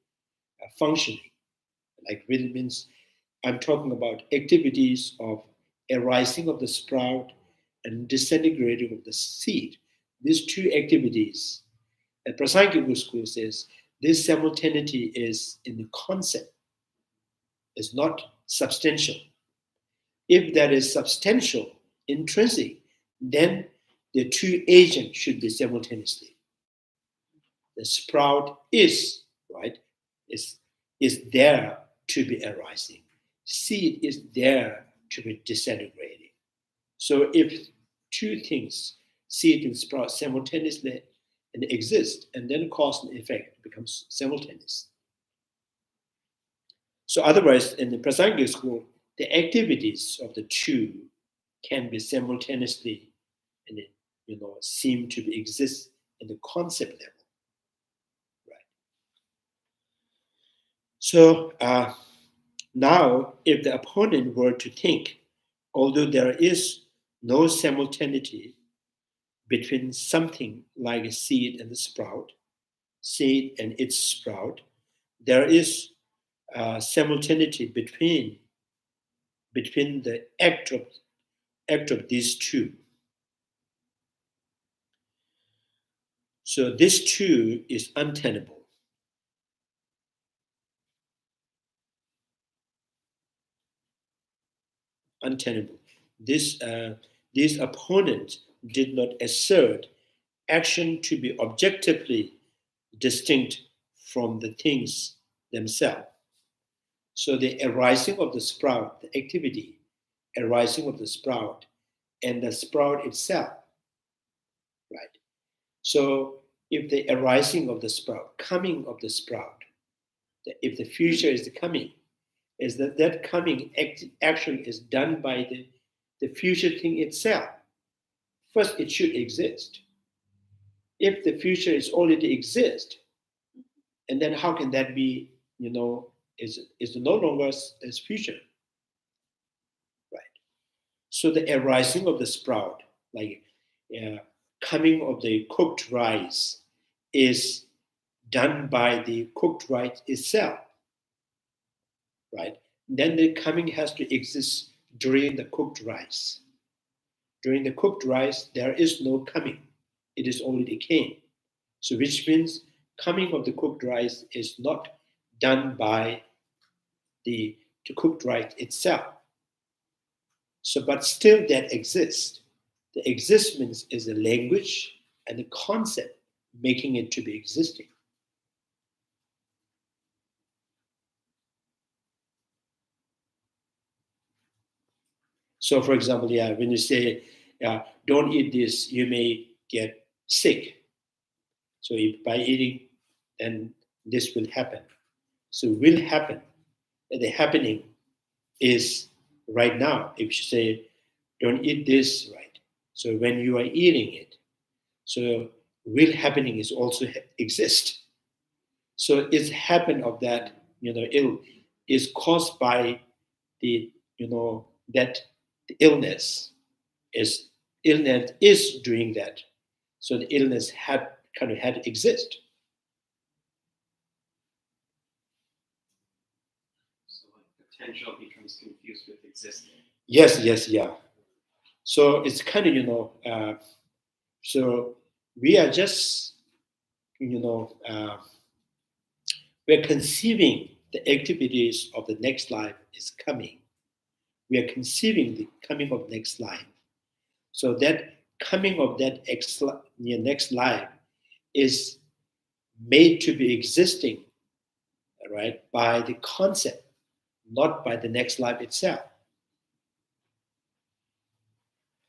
functioning, like really means I'm talking about activities of arising of the sprout and disintegrating of the seed. These two activities, at Prasangiku school says, this simultaneity is in the concept, is not substantial. If that is substantial, intrinsic, then the two agents should be simultaneously. The sprout is, right, is there to be arising. Seed is there to be disintegrating. So if two things, seed and sprout, simultaneously and exist, and then cause and effect becomes simultaneous. So otherwise, in the Prasangic school, the activities of the two can be simultaneously, and seem to exist in the concept level, right? So now, if the opponent were to think, although there is no simultaneity between something like a seed and the sprout, seed and its sprout, there is simultaneity between the act of these two. So this two is untenable. Untenable. This opponent did not assert action to be objectively distinct from the things themselves. So the arising of the sprout, the activity, arising of the sprout, and the sprout itself, right? So if the arising of the sprout, coming of the sprout, if the future is the coming, is that coming action is done by the future thing itself. First, it should exist. If the future is already exist, and then how can that be, is no longer as future, right? So the arising of the sprout, like coming of the cooked rice, is done by the cooked rice itself, right? Then the coming has to exist during the cooked rice. During the cooked rice, there is no coming. It is already came. So which means coming of the cooked rice is not done by the cooked rice itself. So, but still that exists. The existence is a language and a concept making it to be existing. So, for example, when you say, don't eat this, you may get sick. So if by eating, then this will happen. So will happen. And the happening is right now. If you say, don't eat this, right? So when you are eating it, so will happening is also exist. So it's happen of that, ill is caused by the, that the illness is doing that. So the illness had to exist. So like potential becomes confused with existing. Yes, yeah. So it's so we are just, we're conceiving the activities of the next life is coming. We are conceiving the coming of next life. So that coming of that next life is made to be existing, right, by the concept, not by the next life itself.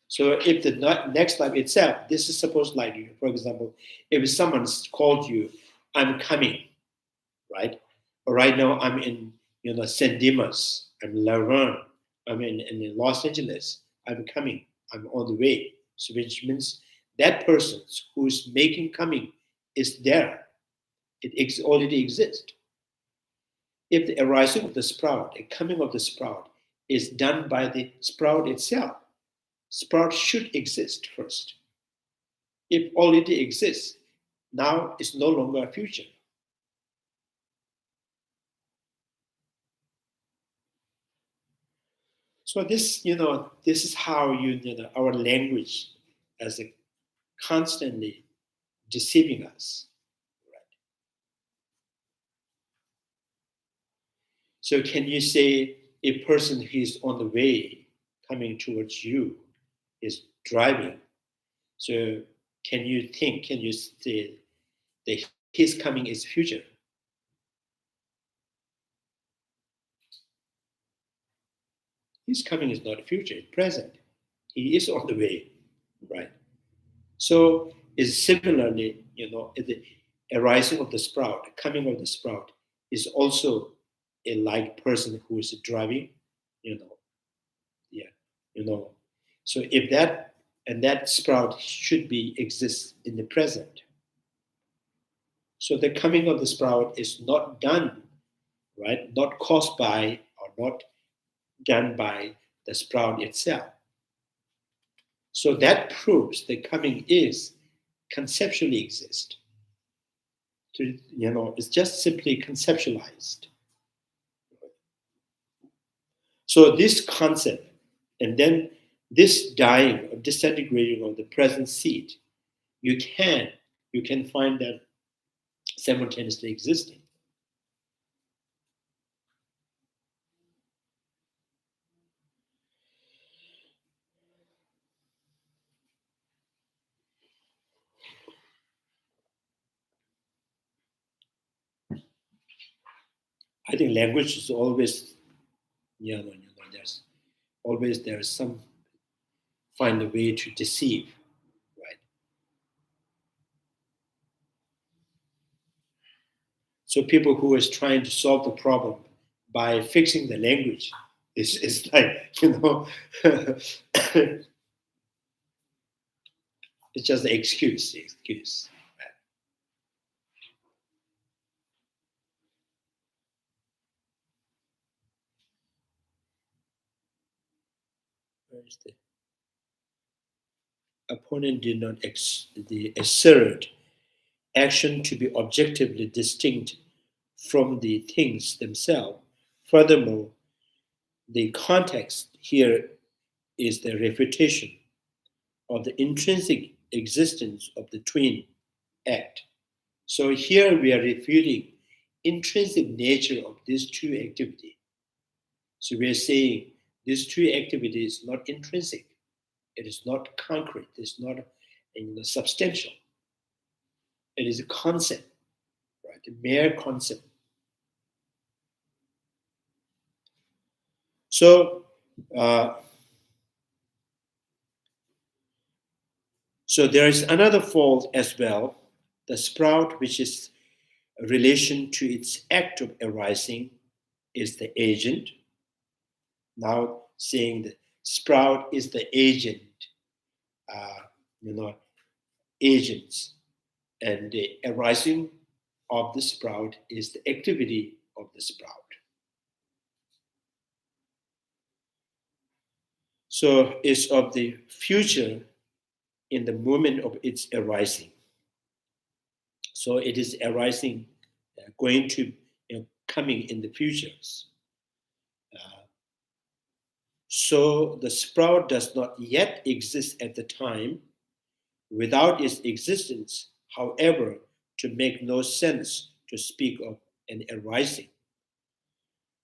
So if the next life itself, this is supposed like, for example, if someone's called you, I'm coming, right? Or right now I'm in, St. Dimas. I'm Laverne. I'm in Los Angeles. I'm coming. I'm on the way. So which means that person who's making coming is there. It already exists. If the arising of the sprout, the coming of the sprout, is done by the sprout itself, sprout should exist first. If already exists, now it's no longer a future. So this, this is how our language as a constantly deceiving us. Right? So can you say a person who is on the way coming towards you is driving? So can you say that his coming is future? His coming is not future, it's present. He is on the way, right? So is similarly, the arising of the sprout, the coming of the sprout is also a like person who is driving, yeah, So if that sprout should be exists in the present. So the coming of the sprout is not done, right? Not caused by or not done by the sprout itself. So that proves the coming is conceptually exist. It's just simply conceptualized. So this concept, and then this dying or disintegrating of the present seed, you can find that simultaneously existing. I think language is always, there's some find a way to deceive, right? So people who is trying to solve the problem by fixing the language is like, it's just an excuse. Right? Where is the opponent did not assert action to be objectively distinct from the things themselves. Furthermore, the context here is the refutation of the intrinsic existence of the twin act. So here we are refuting intrinsic nature of these two activities. So we are saying these two activities is not intrinsic. It is not concrete. It's not substantial. It is a concept, right? A mere concept. So, so there is another fault as well. The sprout, which is a relation to its act of arising, is the agent. Now, saying the sprout is the agent, agents, and the arising of the sprout is the activity of the sprout. So it's of the future in the moment of its arising. So it is arising, going to, coming in the futures. So the sprout does not yet exist at the time. Without its existence, however, to make no sense to speak of an arising,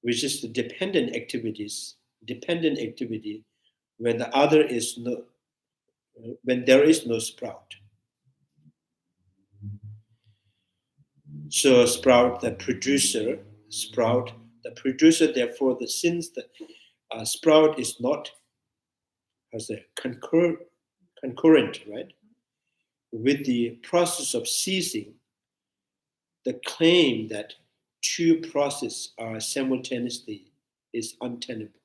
which is the dependent activity when the other is no, when there is no sprout. So sprout, the producer, therefore the since the sprout is not as a concurrent, right? With the process of ceasing, the claim that two processes are simultaneously is untenable.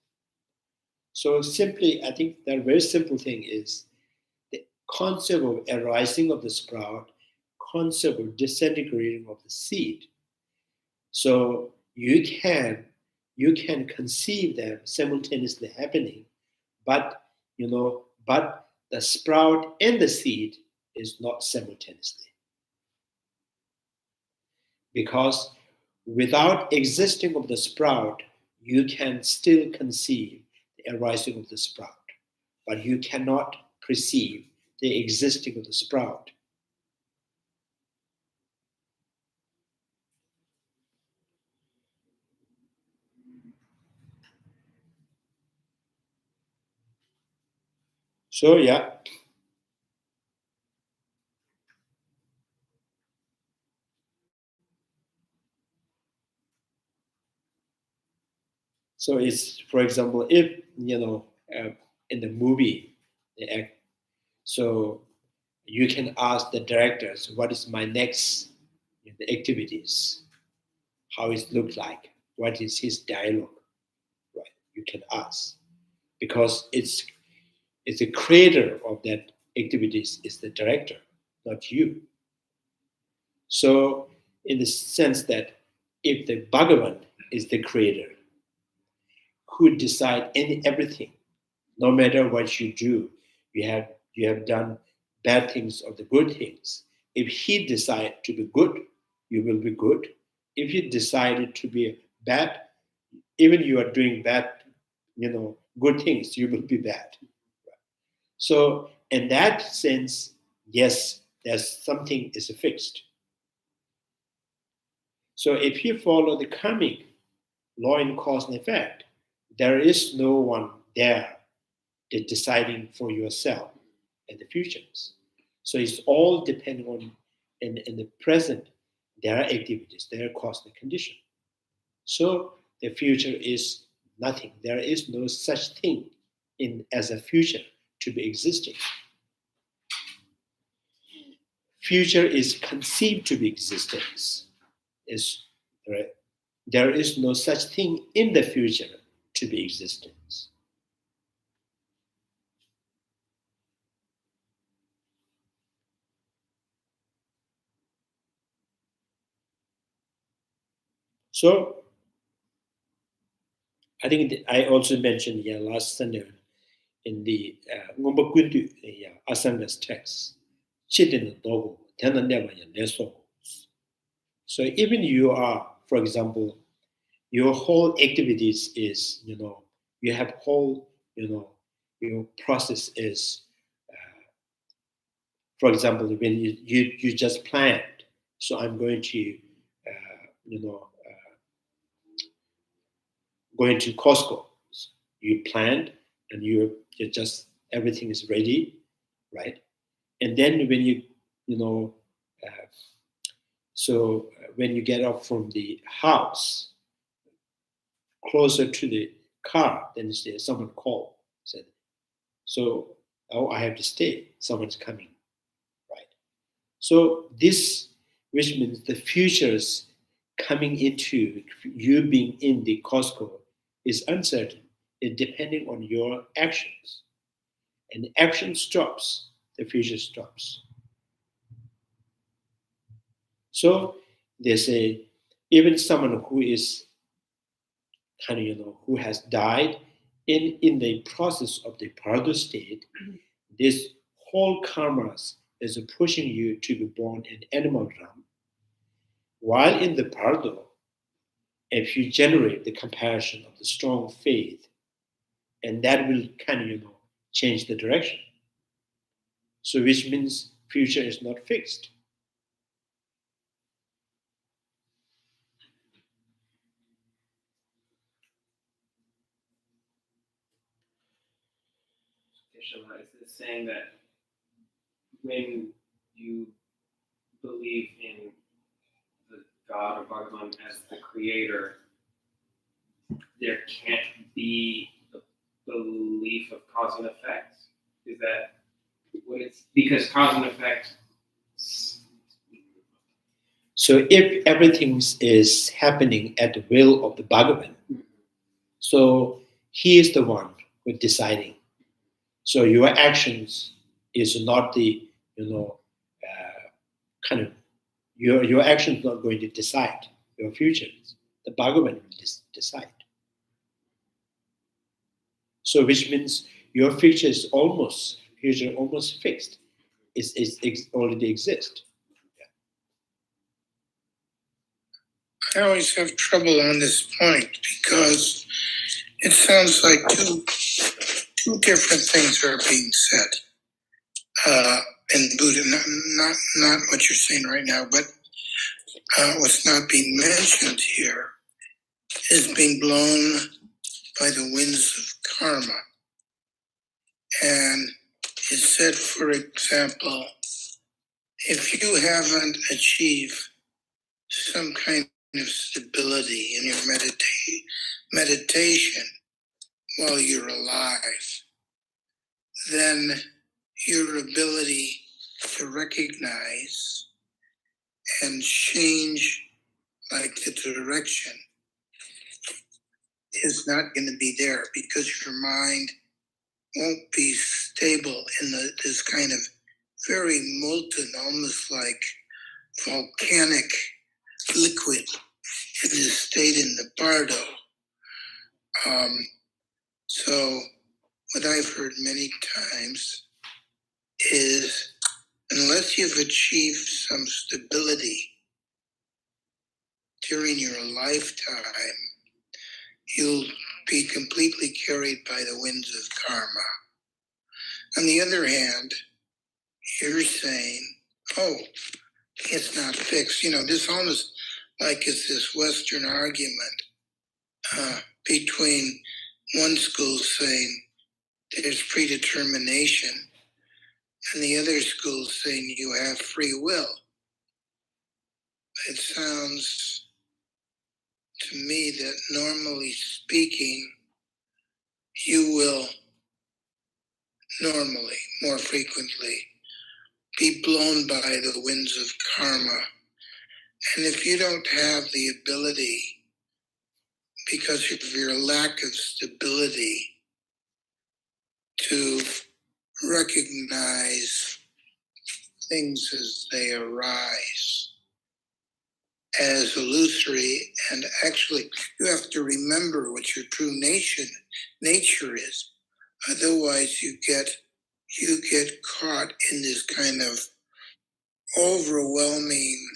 So simply, I think the very simple thing is the concept of arising of the sprout, concept of disintegrating of the seed. So you can conceive them simultaneously happening, but but the sprout and the seed is not simultaneously. Because without existing of the sprout, you can still conceive the arising of the sprout, but you cannot perceive the existing of the sprout. So yeah. So it's, for example, if in the movie, the act, so you can ask the directors, what is my next activities? How it look like? What is his dialogue? Right? You can ask because it's the creator of that activities is the director, not you. So in the sense that if the Bhagavan is the creator, who decide everything, no matter what you do, you have done bad things or the good things. If he decide to be good, you will be good. If he decided to be bad, even you are doing bad, good things, you will be bad. So in that sense, yes, there's something is fixed. So if you follow the karmic law in cause and effect, there is no one there that deciding for yourself and the futures. So it's all depending on in the present, there are activities, there are cause and condition. So the future is nothing. There is no such thing as a future to be existing. Future is conceived to be existence. Right? There is no such thing in the future to be existence. So I think I also mentioned last Sunday in the Ngomba Kundu Asanga's text. So even you are, for example, your whole activities is, you have whole, your process is, for example, when you just planned, so I'm going to, going to Costco. You planned and you just, everything is ready, right? And then when when you get up from the house, closer to the car, then someone called, said, so, oh, I have to stay, someone's coming, right? So this, which means the futures coming into you being in the Costco is uncertain. It's depending on your actions. And the action stops, the future stops. So there's even someone who is who has died in the process of the parado state, this whole karmas is pushing you to be born in animal realm. While in the parado, if you generate the compassion of the strong faith, and that will change the direction. So which means future is not fixed. Is this saying that when you believe in the God or Bhagavan as the creator, there can't be the belief of cause and effect? Is that what it's, because cause and effect? So if everything is happening at the will of the Bhagavan, So he is the one who is deciding. So your actions is not the, kind of, your actions not going to decide your future. The Bhagavan will decide. So which means your future is almost fixed. It already exists. I always have trouble on this point because it sounds like two different things are being said. In Buddha, not what you're saying right now, but what's not being mentioned here is being blown by the winds of karma. And it said, for example, if you haven't achieved some kind of stability in your meditation while you're alive, then your ability to recognize and change like the direction is not going to be there because your mind won't be stable in this kind of very molten, almost like volcanic liquid in this state in the bardo. So what I've heard many times is unless you've achieved some stability during your lifetime, you'll be completely carried by the winds of karma. On the other hand, you're saying, oh, it's not fixed. This almost like is this Western argument between one school saying there's predetermination and the other school saying you have free will. It sounds to me that normally speaking, you will normally, more frequently, be blown by the winds of karma. And if you don't have the ability, because of your lack of stability, to recognize things as they arise as illusory, and actually you have to remember what your true nature is. Otherwise you get caught in this kind of overwhelming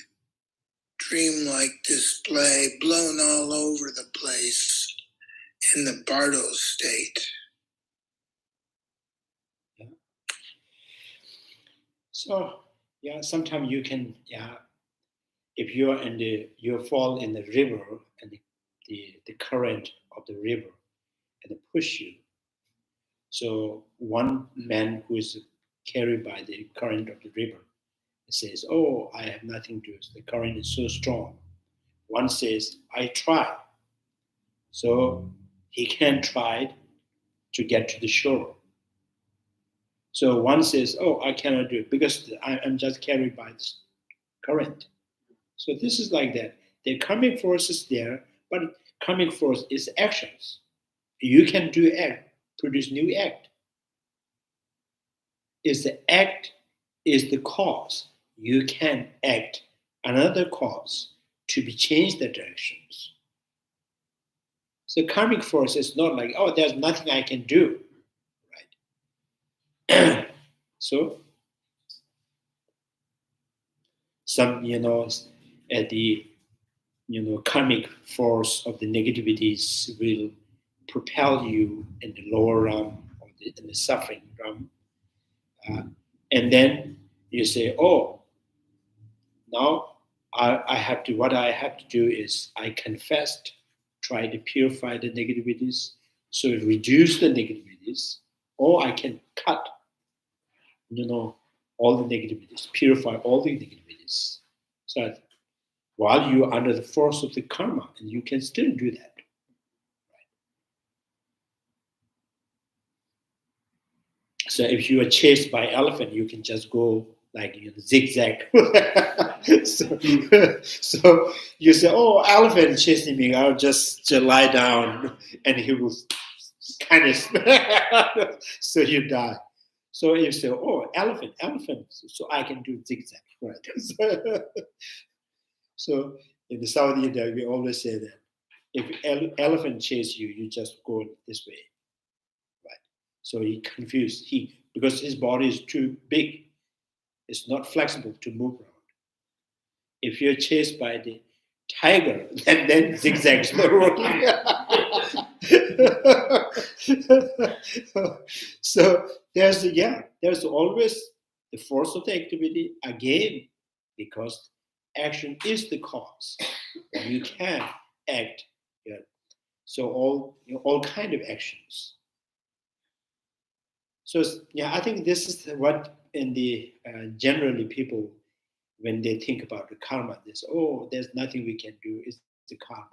dreamlike display, blown all over the place in the bardo state. So sometimes you can, if you fall in the river and the current of the river and push you. So one man who is carried by the current of the river says, "Oh, I have nothing to do. The current is so strong." One says, "I try." So he can try to get to the shore. So one says, "Oh, I cannot do it because I'm just carried by this current." So this is like that. The karmic force is there, but karmic force is actions. You can do act, produce new act. Is the act is the cause. You can act another cause to be changed the directions. So karmic force is not like, oh, there's nothing I can do, right? So some, at the karmic force of the negativities will propel you in the lower realm or in the suffering realm. And then you say, oh, now what I have to do is I confessed, try to purify the negativities, so reduce the negativities, or I can cut, all the negativities, purify all the negativities. So while you're under the force of the karma, and you can still do that. So if you are chased by elephant, you can just go like zigzag. so you say, oh, elephant chasing me, I'll just lie down and he will kind of, so you die. So you say, oh, elephant, so I can do zigzag, right? So in the South India, we always say that if elephant chase you, you just go this way, right? So he confused, because his body is too big, it's not flexible to move around. If you're chased by the tiger, then zigzags the road. So there's always the force of the activity again, because action is the cause. You can act. Yeah. So all kind of actions. So I think this is what in the generally people, when they think about the karma, they say, oh, there's nothing we can do. It's the karma.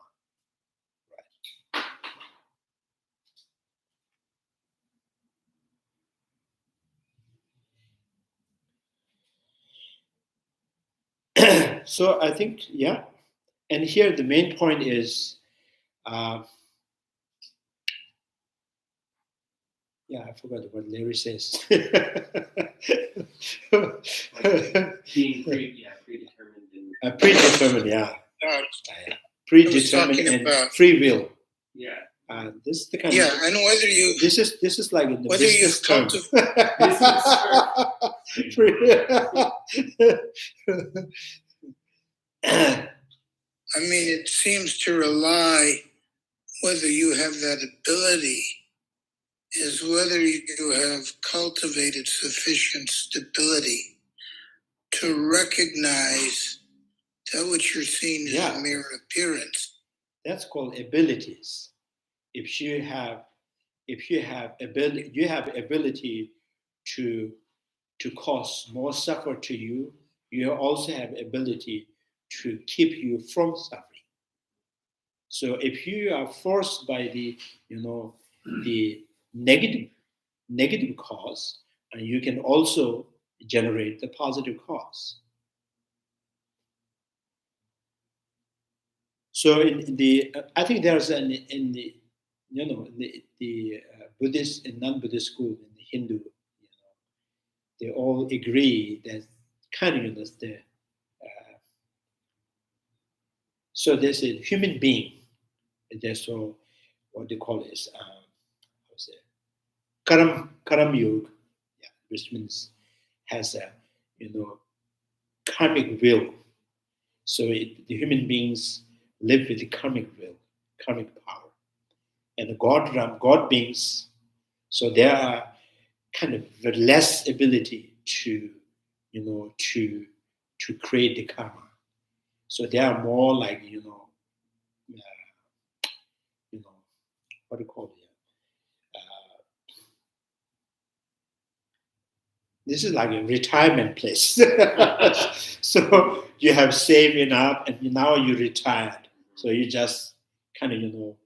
Right? So I think, and here the main point is, I forgot what Larry says. Being predetermined. Predetermined, yeah. I Predetermined was talking and about free will. Yeah. This is the kind yeah, of, and whether you this is like in the whether you business term. I mean, it seems to rely whether you have that ability is whether you have cultivated sufficient stability to recognize that what you're seeing is a mere appearance. That's called abilities. If you have ability, you have ability to cause more suffer to you. You also have ability to keep you from suffering. So if you are forced by the the negative cause, and you can also generate the positive cause. So in the I think there's in the Buddhist and non-Buddhist school, in the Hindu, they all agree that kindness there. So there's a human being. There's so what they call is karam yoga, which means has a karmic will. So the human beings live with the karmic will, karmic power, and the God beings. So there are kind of less ability to create the karma. So they are more like what do you call it? This is like a retirement place. So you have saved enough, and now you retired. So you just kind of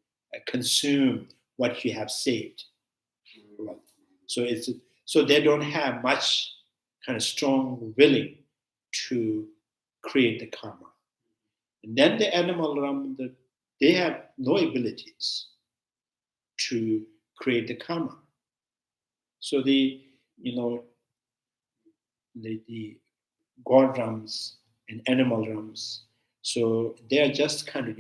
consume what you have saved. Right. So they don't have much kind of strong willing to create the karma. And then the animal realm, they have no abilities to create the karma. So the God realms and animal realms, so they are just kind of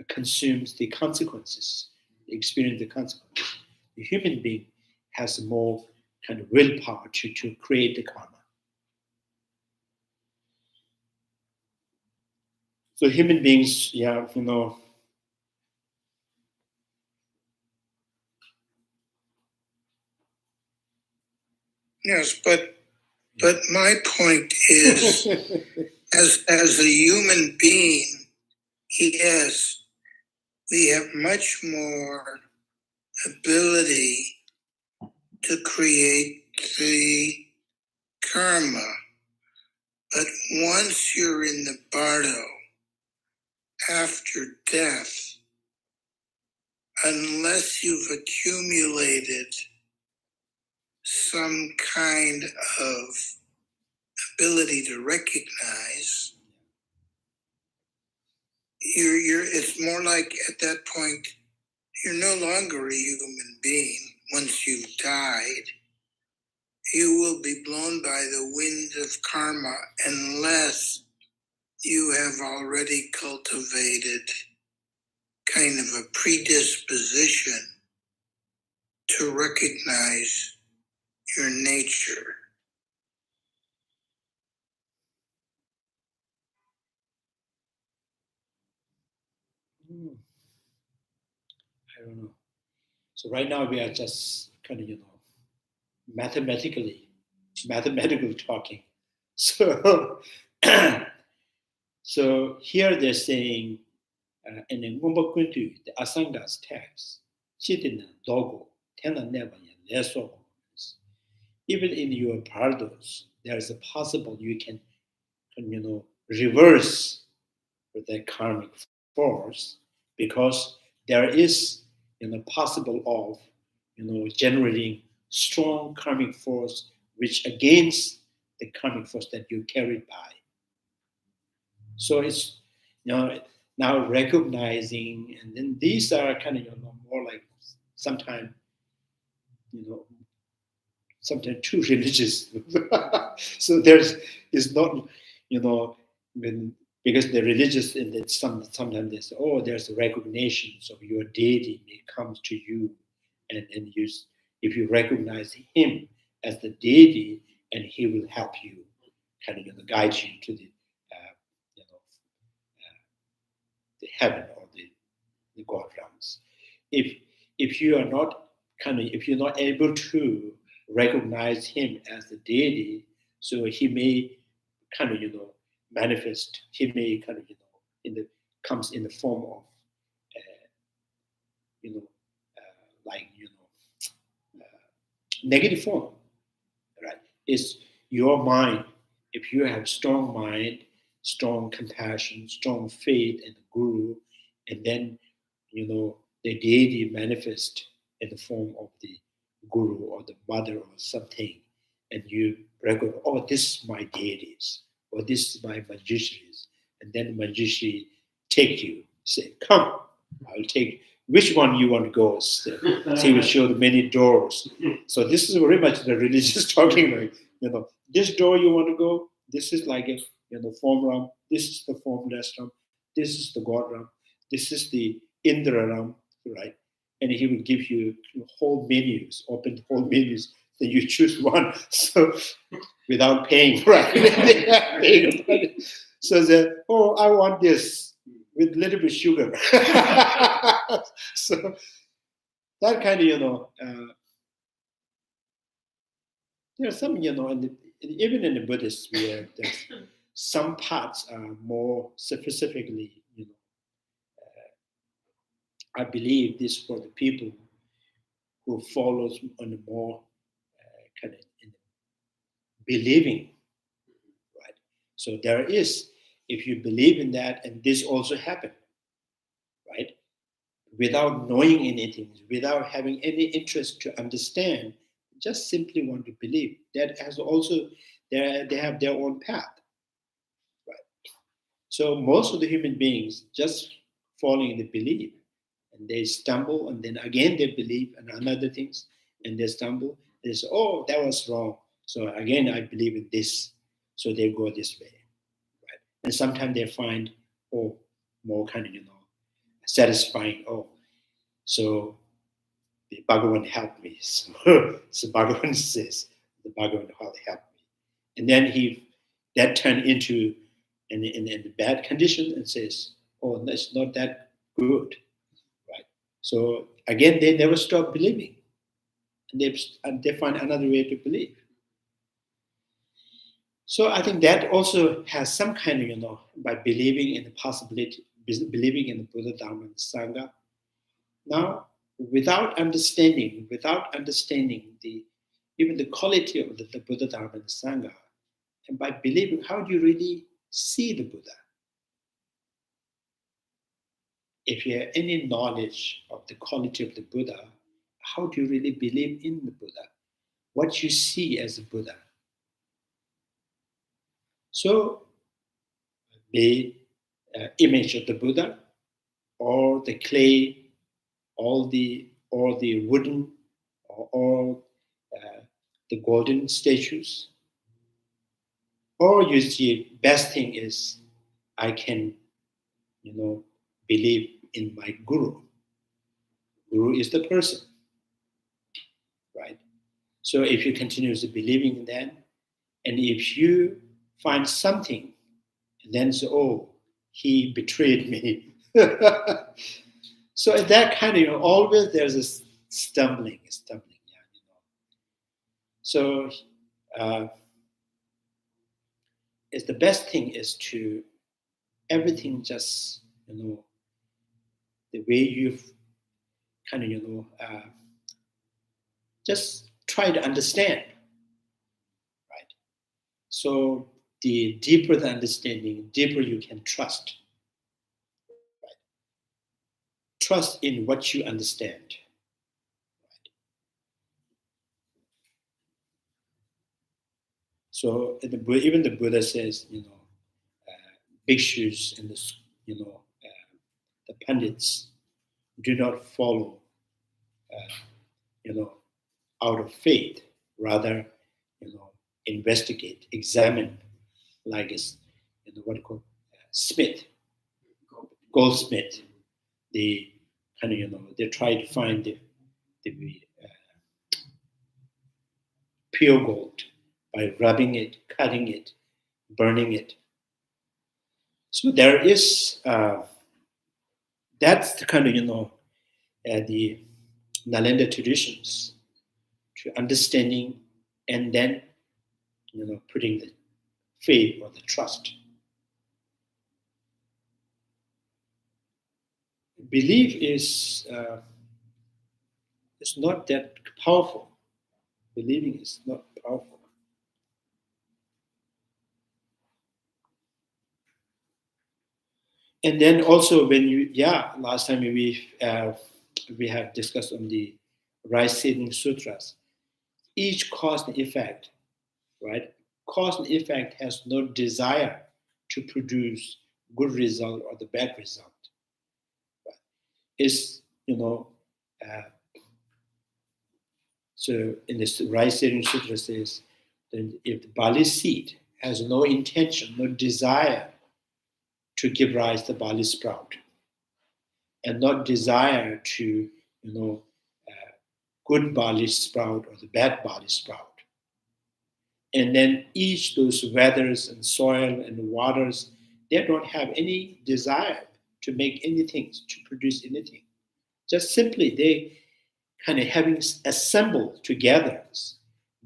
consumes the consequences, experience the consequences. The human being has more kind of willpower to create the karma. So human beings, Yes, but my point is, as a human being, yes, we have much more ability to create the karma. But once you're in the bardo, after death, unless you've accumulated some kind of ability to recognize, it's more like at that point, you're no longer a human being. Once you've died, you will be blown by the wind of karma unless you have already cultivated kind of a predisposition to recognize your nature. I don't know. So right now we are just kind of, mathematically talking. So, so here they're saying in the Ngomba Kuntu, the Asanga's text, Chitina Dogo, Tena Neva, Leso. Even in your paradox, there is a possible you can reverse the karmic force, because there is possible of generating strong karmic force which against the karmic force that you carried by. So it's now recognizing, and then these are kind of more like sometimes sometimes too religious. So is not when, because they're religious, and then sometimes they say, oh, there's a recognition of your deity may come to you, and you, if you recognize him as the deity, and he will help you, kind of guide you to the the heaven or the God realms. If you are not if you're not able to recognize him as the deity, so he may manifest. He may comes in the form of like negative form, right? It's your mind. If you have strong mind, strong compassion, strong faith in the guru, and then the deity manifest in the form of the guru or the mother or something, and you recognize, oh, this is my deities, or this is my magicians, and then the magician take you, say, come, I'll take which one you want to go. So he will show the many doors. So this is very much the religious talking, like, this door you want to go, this is like a form realm, this is the formless realm, this is the God realm, this is the Indra realm, right? And he will give you whole menus, open whole menus, then you choose one. So without paying, right? Paying. So that, oh, I want this with little bit sugar. So that kind of, there's some, even in the Buddhist sphere, there's some parts are more specifically, I believe this for the people who follows on a more kind of believing, right? So there is, if you believe in that, and this also happened, right? Without knowing anything, without having any interest to understand, just simply want to believe. That has also, they have their own path, right? So most of the human beings just following the belief, and they stumble, and then again they believe, and another things, and they stumble. They say, "Oh, that was wrong." So again, I believe in this, so they go this way, right? And sometimes they find, oh, more kind of satisfying. Oh, so the Bhagavan helped me. So Bhagavan says, the Bhagavan helped me, and then that turned into in the bad condition and says, "Oh, that's not that good." Right? So again, they never stop believing, and they find another way to believe. So I think that also has some kind of by believing in the possibility, believing in the Buddha, Dharma, and Sangha. Now, without understanding the even the quality of the Buddha, Dharma, and Sangha, and by believing, how do you really see the Buddha? If you have any knowledge of the quality of the Buddha, how do you really believe in the Buddha? What you see as a Buddha? So the image of the Buddha, or the clay, or the wooden, or the golden statues. Or you see, best thing is I can, believe in my guru. Guru is the person, right? So if you continuously believing in that, and if you find something, and then say, oh, he betrayed me. So at that kind of, always there's a stumbling. Yeah. So it's the best thing is to everything just, the way you've kind of, just try to understand, right? So the deeper the understanding, deeper you can trust. Right? Trust in what you understand. Right? So even the Buddha says, bhikshus and the pandits do not follow, out of faith, rather, investigate, examine, like what you call smith, goldsmith. They kind of, they try to find the pure gold by rubbing it, cutting it, burning it. So there is that's the kind of the Nalanda traditions to understanding, and then putting the faith or the trust. Belief is not that powerful. Believing is not powerful. And then also when last time we have discussed on the right-saving sutras. Each cause and effect, right? Cause and effect has no desire to produce good result or the bad result. Right? It's so in this right-saving sutra says that if the barley seed has no intention, no desire to give rise to barley sprout, and not desire to, good barley sprout or the bad barley sprout. And then each those weathers and soil and waters, they don't have any desire to make anything, to produce anything. Just simply they kind of having assembled together,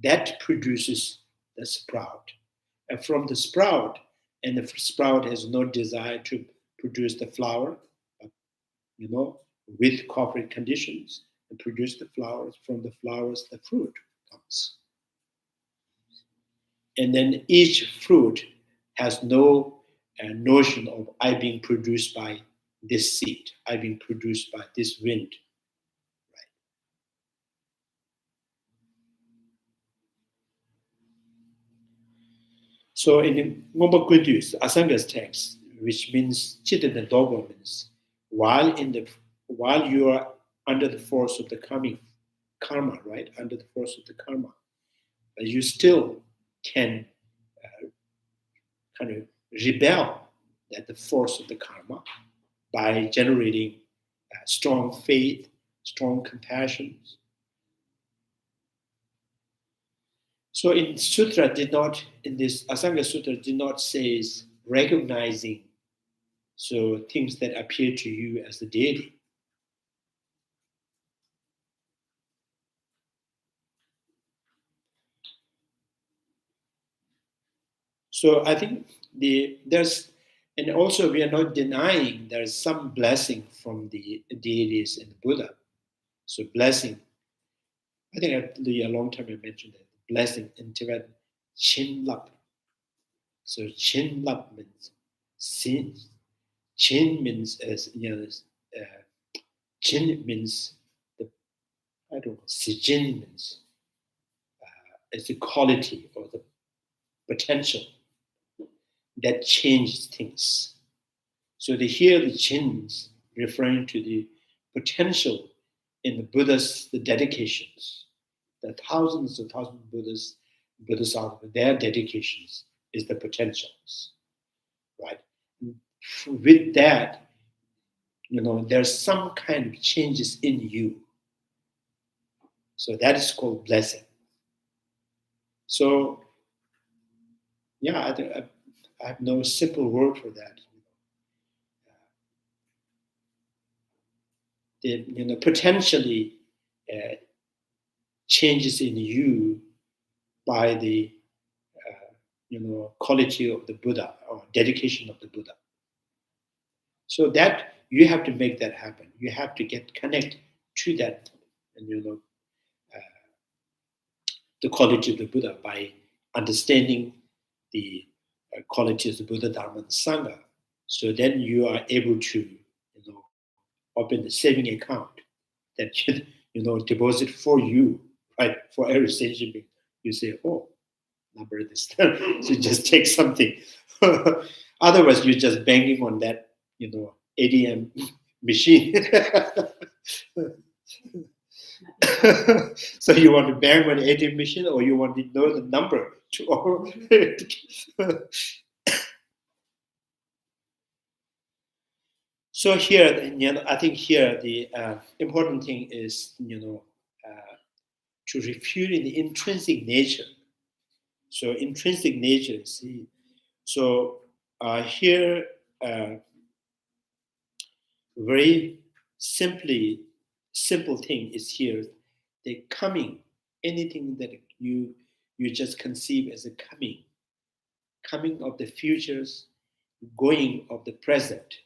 that produces the sprout. And from the sprout, and the sprout has no desire to produce the flower, with corporate conditions, and produce the flowers. From the flowers, the fruit comes. And then each fruit has no notion of I being produced by this seed, I being produced by this wind. Right? So in the Ngompa Kudus, Asanga's text, which means Chitta the Dogma, means while you are under the force of the karma, right? Under the force of the karma, you still can kind of rebel at the force of the karma by generating strong faith, strong compassion. So in this Asanga Sutra did not say recognizing so things that appear to you as the deity. So I think and also we are not denying there's some blessing from the deities and the Buddha. So blessing, I think a long time I mentioned that blessing in Tibetan, Chin Lap. So Chin Lap means sin. Chin means Chin means Sijin means it's the quality or the potential. that changes things. So here the chins referring to the potential in the Buddha's the dedications. The thousands of Bodhisattvas, their dedications is the potentials, right? With that, there's some kind of changes in you. So that is called blessing. So, yeah, I have no simple word for that. Potentially changes in you by the quality of the Buddha or dedication of the Buddha. So that you have to make that happen. You have to get connected to that, and the quality of the Buddha by understanding the qualities of the Buddha, Dharma, and Sangha. So then you are able to, open the saving account that deposit for you, right? For every session, you say, oh, number this time. So just take something. Otherwise, you're just banging on that, ATM machine. So you want to bang on the ATM machine, or you want to know the number to So here, I think here the important thing is, to refute the intrinsic nature. So intrinsic nature, see. So here, very simple thing is here, the coming, anything that you just conceive as a coming of the futures, going of the present,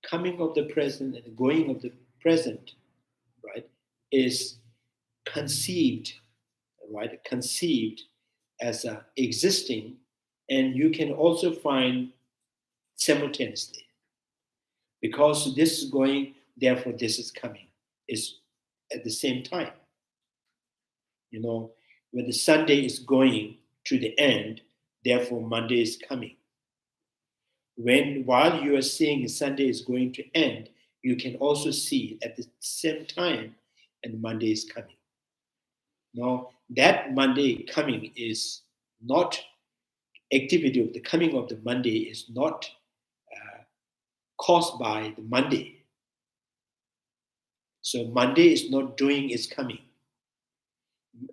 coming of the present and going of the present, right, is conceived, right, conceived as existing, and you can also find simultaneously. Because this is going, therefore this is coming, is at the same time. When the Sunday is going to the end, therefore Monday is coming. While you are seeing Sunday is going to end, you can also see at the same time, and Monday is coming. Now, that Monday coming is not activity of the coming of the Monday is not caused by the Monday. So Monday is not doing its coming.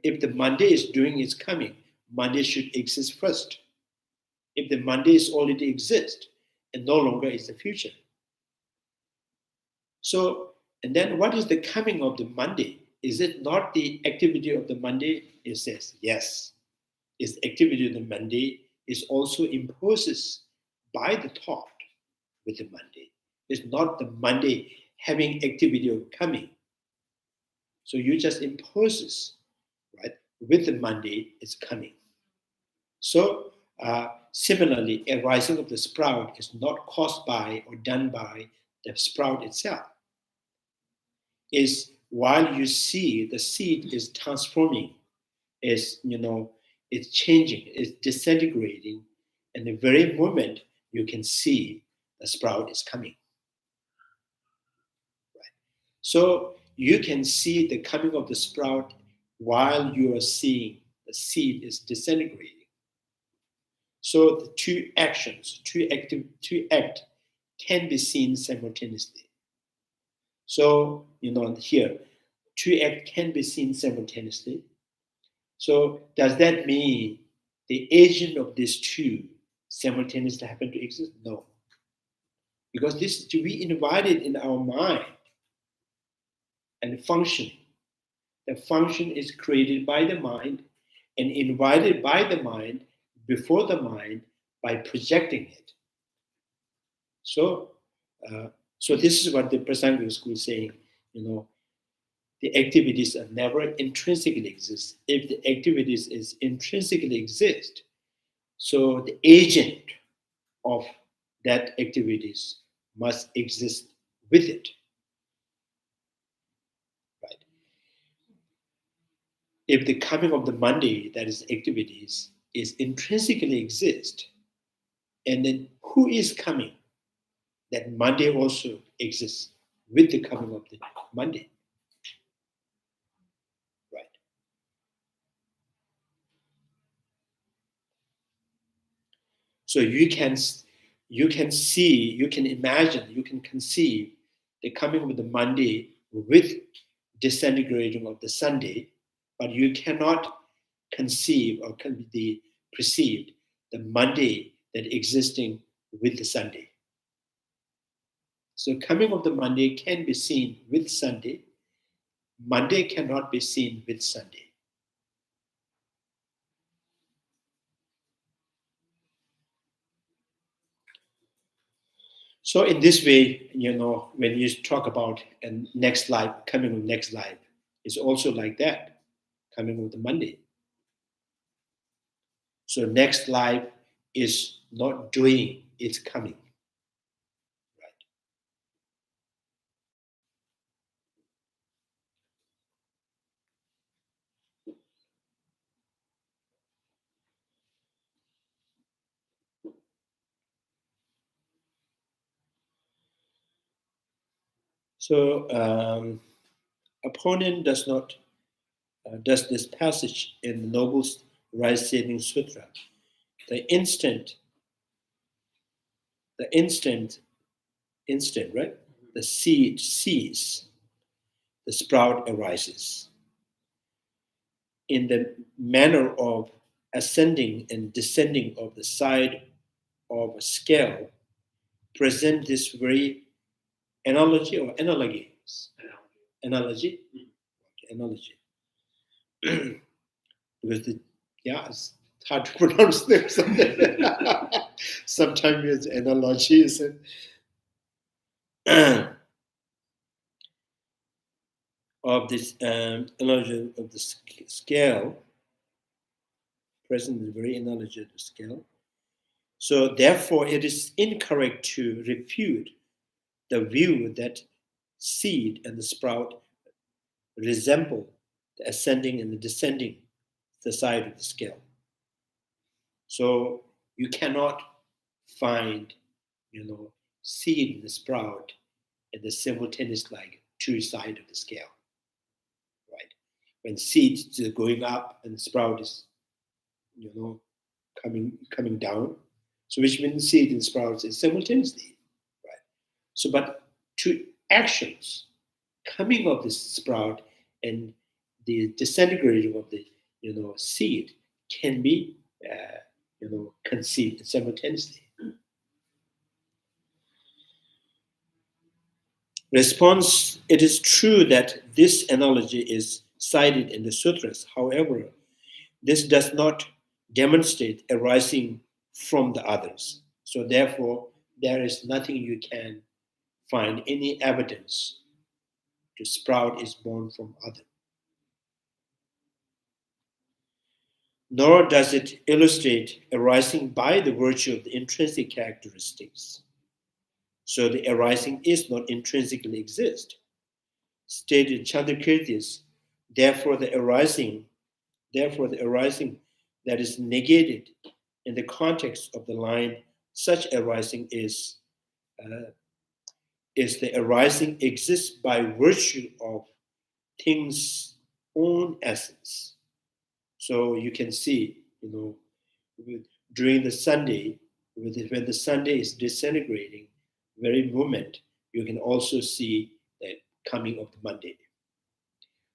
If the Monday is doing its coming, Monday should exist first. If the Monday is already exist and no longer is the future. So, and then what is the coming of the Monday? Is it not the activity of the Monday? It says, yes. It's the activity of the Monday is also imposes by the thought with the Monday. It's not the Monday having activity of coming. So you just imposes, right, with the Monday is coming. So similarly, a rising of the sprout is not caused by or done by the sprout itself. Is while you see the seed is transforming, is it's changing, it's disintegrating, and the very moment you can see the sprout is coming. Right. So you can see the coming of the sprout while you are seeing the seed is disintegrating. So the two actions, two act can be seen simultaneously. So, here, two act can be seen simultaneously. So does that mean the agent of these two simultaneously happen to exist? No. Because this is to be invited in our mind and functioning. The function is created by the mind and invited by the mind before the mind by projecting it. So, so this is what the Prasangika school is saying, the activities are never intrinsically exist. If the activities is intrinsically exist, so the agent of that activities must exist with it. Right? If the coming of the Monday, that is activities, is intrinsically exist, And then who is coming? That Monday also exists with the coming of the Monday. Right. So you can see, you can imagine, you can conceive the coming of the Monday with disintegrating of the Sunday, but you cannot conceive or can be perceived the Monday that existing with the Sunday. So coming of the Monday can be seen with Sunday. Monday cannot be seen with Sunday. So in this way, when you talk about next life, coming of next life, it's also like that, coming of the Monday. So next life is not doing, it's coming. Right. So opponent does this passage in the Noble Rise Saving Sutra. The instant, right? The seed sees, the sprout arises. In the manner of ascending and descending of the side of a scale, present this very analogy or analogies? Analogy? Analogy. Because it's hard to pronounce them. Sometimes it's analogies. Of this analogy of the scale, present the very analogy of the scale. So therefore, it is incorrect to refute the view that seed and the sprout resemble the ascending and the descending the side of the scale. So you cannot find, seed and the sprout at the simultaneous like two sides of the scale. Right? When seed is going up and the sprout is, coming down. So which means seed and sprouts is simultaneously. Right? So but two actions, coming of the sprout and the disintegrating of the seed can be conceived simultaneously. Response: it is true that this analogy is cited in the sutras. However, this does not demonstrate arising from the others. So therefore, there is nothing you can find any evidence to sprout is born from other. Nor does it illustrate arising by the virtue of the intrinsic characteristics. So the arising is not intrinsically exist. Stated Chandrakirti, therefore the arising that is negated in the context of the line, such arising is the arising exists by virtue of things' own essence. So you can see, during the Sunday, when the Sunday is disintegrating, very moment, you can also see the coming of the Monday.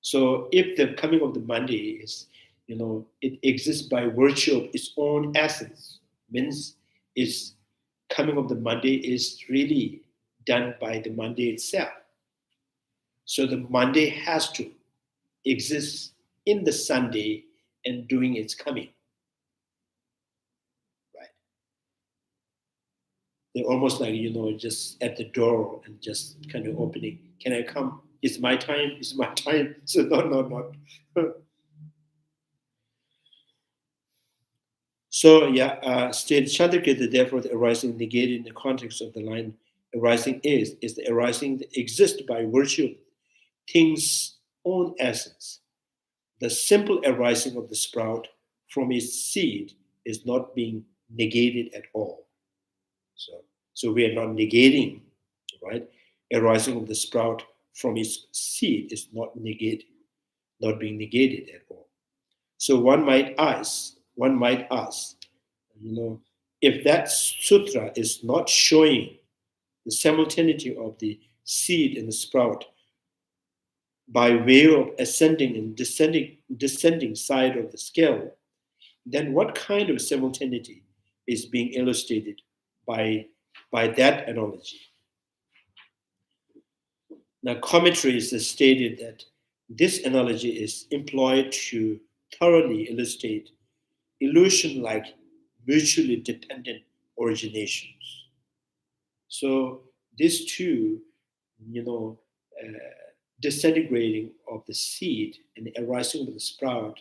So if the coming of the Monday is, it exists by virtue of its own essence, means its coming of the Monday is really done by the Monday itself. So the Monday has to exist in the Sunday and doing its coming. Right? They're almost like, just at the door and just kind of opening. Can I come? It's my time. It's my time. So no. So state Chandrakirti, therefore the arising negated in the context of the line arising is the arising that exists by virtue of things' own essence. The simple arising of the sprout from its seed is not being negated at all. So we are not negating, right? Arising of the sprout from its seed is not being negated at all. So one might ask, if that sutra is not showing the simultaneity of the seed and the sprout by way of ascending and descending side of the scale, then what kind of simultaneity is being illustrated by that analogy? Now, commentaries have stated that this analogy is employed to thoroughly illustrate illusion-like mutually dependent originations. So these two, disintegrating of the seed and the arising of the sprout,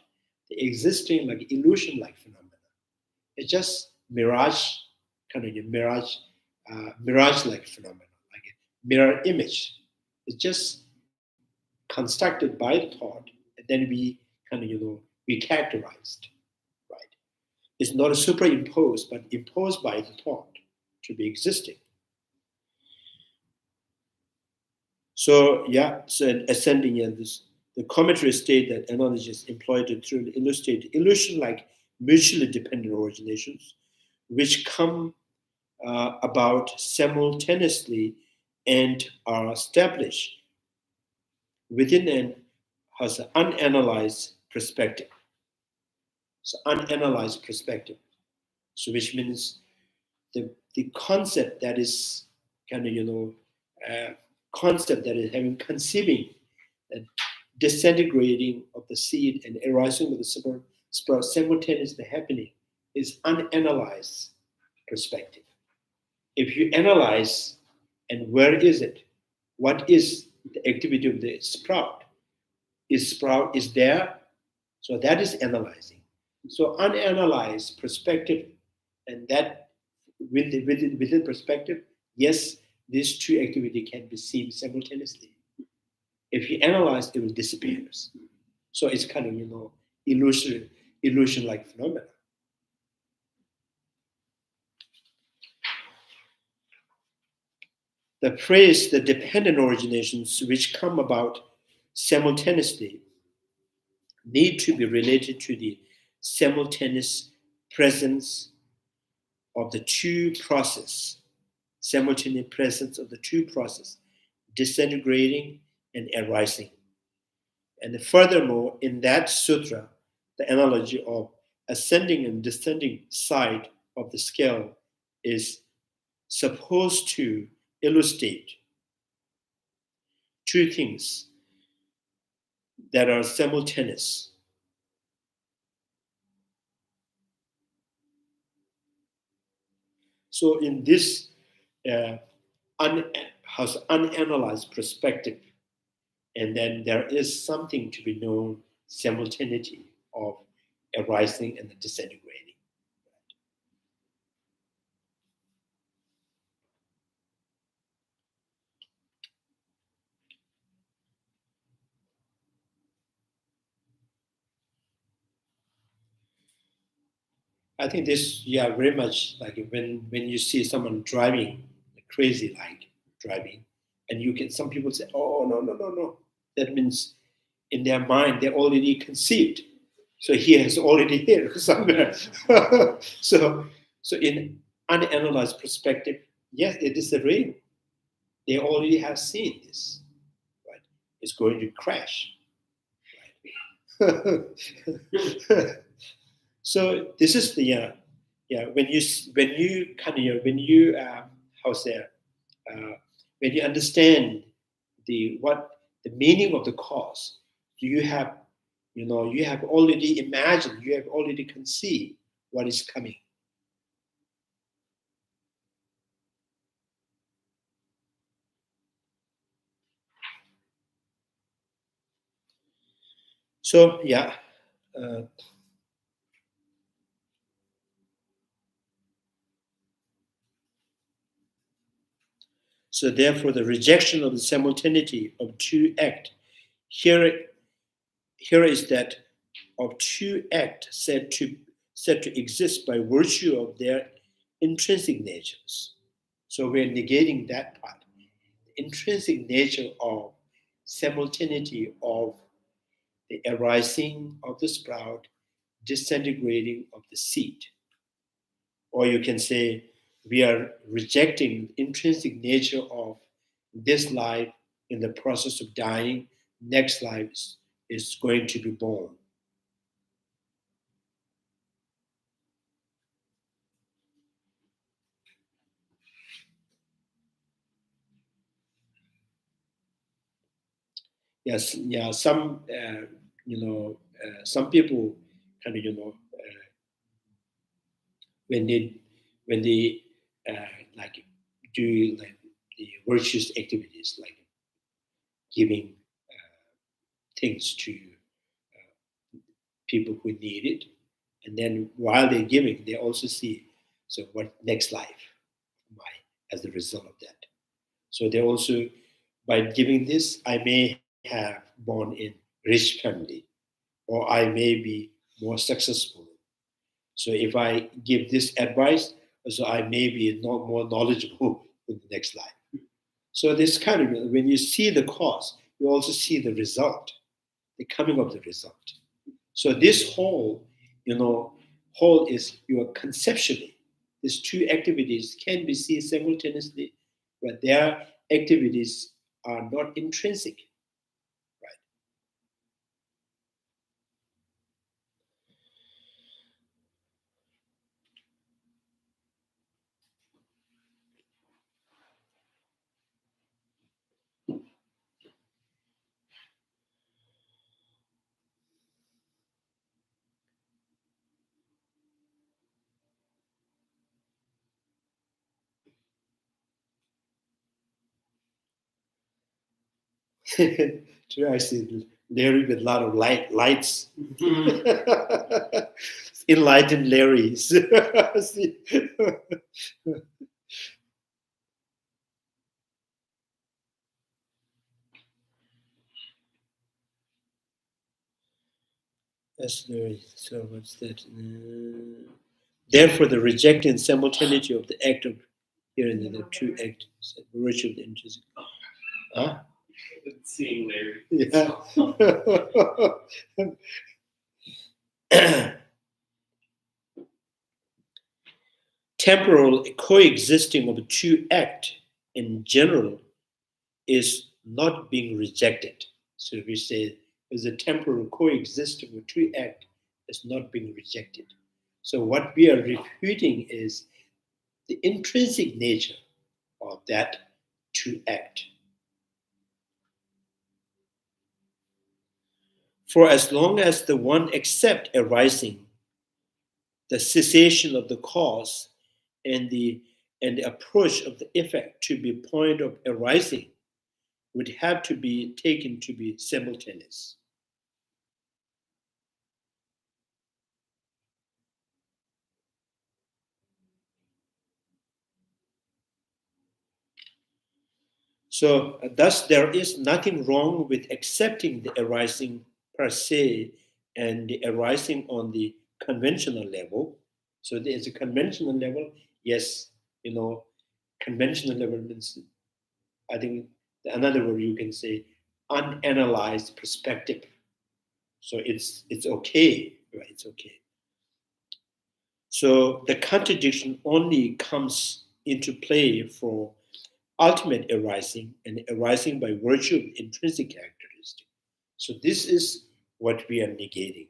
the existing like illusion-like phenomena. It's just mirage, mirage-like phenomena, like a mirror image. It's just constructed by the thought, and then we we characterized, right? It's not a superimposed, but imposed by the thought to be existing. So ascending in this, the commentary state that analogy is employed to illustrate illusion-like mutually dependent originations, which come about simultaneously and are established within an unanalyzed perspective. So unanalyzed perspective. So which means the concept that is concept that is having conceiving and disintegrating of the seed and arising of the sprout simultaneously happening is unanalyzed perspective. If you analyze, and where is it? What is the activity of the sprout? Sprout is there, so that is analyzing. So unanalyzed perspective, and that within perspective, yes, these two activities can be seen simultaneously. If you analyze, it will disappear. So it's kind of illusion-like phenomena. The phrase, the dependent originations which come about simultaneously need to be related to the simultaneous presence of the two processes, simultaneous presence of the two processes, disintegrating and arising. And furthermore, in that sutra, the analogy of ascending and descending side of the scale is supposed to illustrate two things that are simultaneous. So in this unanalyzed perspective, and then there is something to be known simultaneity of arising and the disintegrating. I think this, very much like when you see someone driving crazy, like driving, and you can, some people say, oh, no. That means in their mind, they're already conceived. So he has already hit somewhere. so in unanalyzed perspective, yes, it is a real. They already have seen this, right? It's going to crash. Right? So this is the when you understand the meaning of the cause, you have already imagined, you have already conceived what is coming. So so therefore, the rejection of the simultaneity of two acts here is that of two acts said to exist by virtue of their intrinsic natures. So we're negating that part. The intrinsic nature of simultaneity of the arising of the sprout, disintegrating of the seed. Or you can say we are rejecting the intrinsic nature of this life in the process of dying. Next life is going to be born. Yes, yeah. Some some people kind of when they like do like the virtuous activities like giving things to people who need it, and then while they're giving, they also see so what next life my as a result of that. So they also by giving this, I may have born in rich family, or I may be more successful. So if I give this advice, so I may be more knowledgeable in the next life. So this kind of when you see the cause, you also see the result, the coming of the result. So this whole is your conceptually. These two activities can be seen simultaneously, but their activities are not intrinsic, right? True, I see Larry with a lot of lights. Enlightened Larry. See? That's Larry. So what's that? Therefore, the rejecting simultaneity of the act of here and the two acts, virtue of the intrinsic. Huh? Seeing Larry. Yeah. Temporal coexisting of two acts in general is not being rejected. So we say there's a temporal coexisting of two acts is not being rejected. So what we are refuting is the intrinsic nature of that two act. For as long as the one accept arising, the cessation of the cause, and the approach of the effect to be point of arising would have to be taken to be simultaneous. So, thus, there is nothing wrong with accepting the arising per se and the arising on the conventional level. So, there's a conventional level, yes, conventional level means, I think, another word you can say, unanalyzed perspective. So, it's okay, right? It's okay. So, the contradiction only comes into play for ultimate arising and arising by virtue of intrinsic characteristic. So this is what we are negating,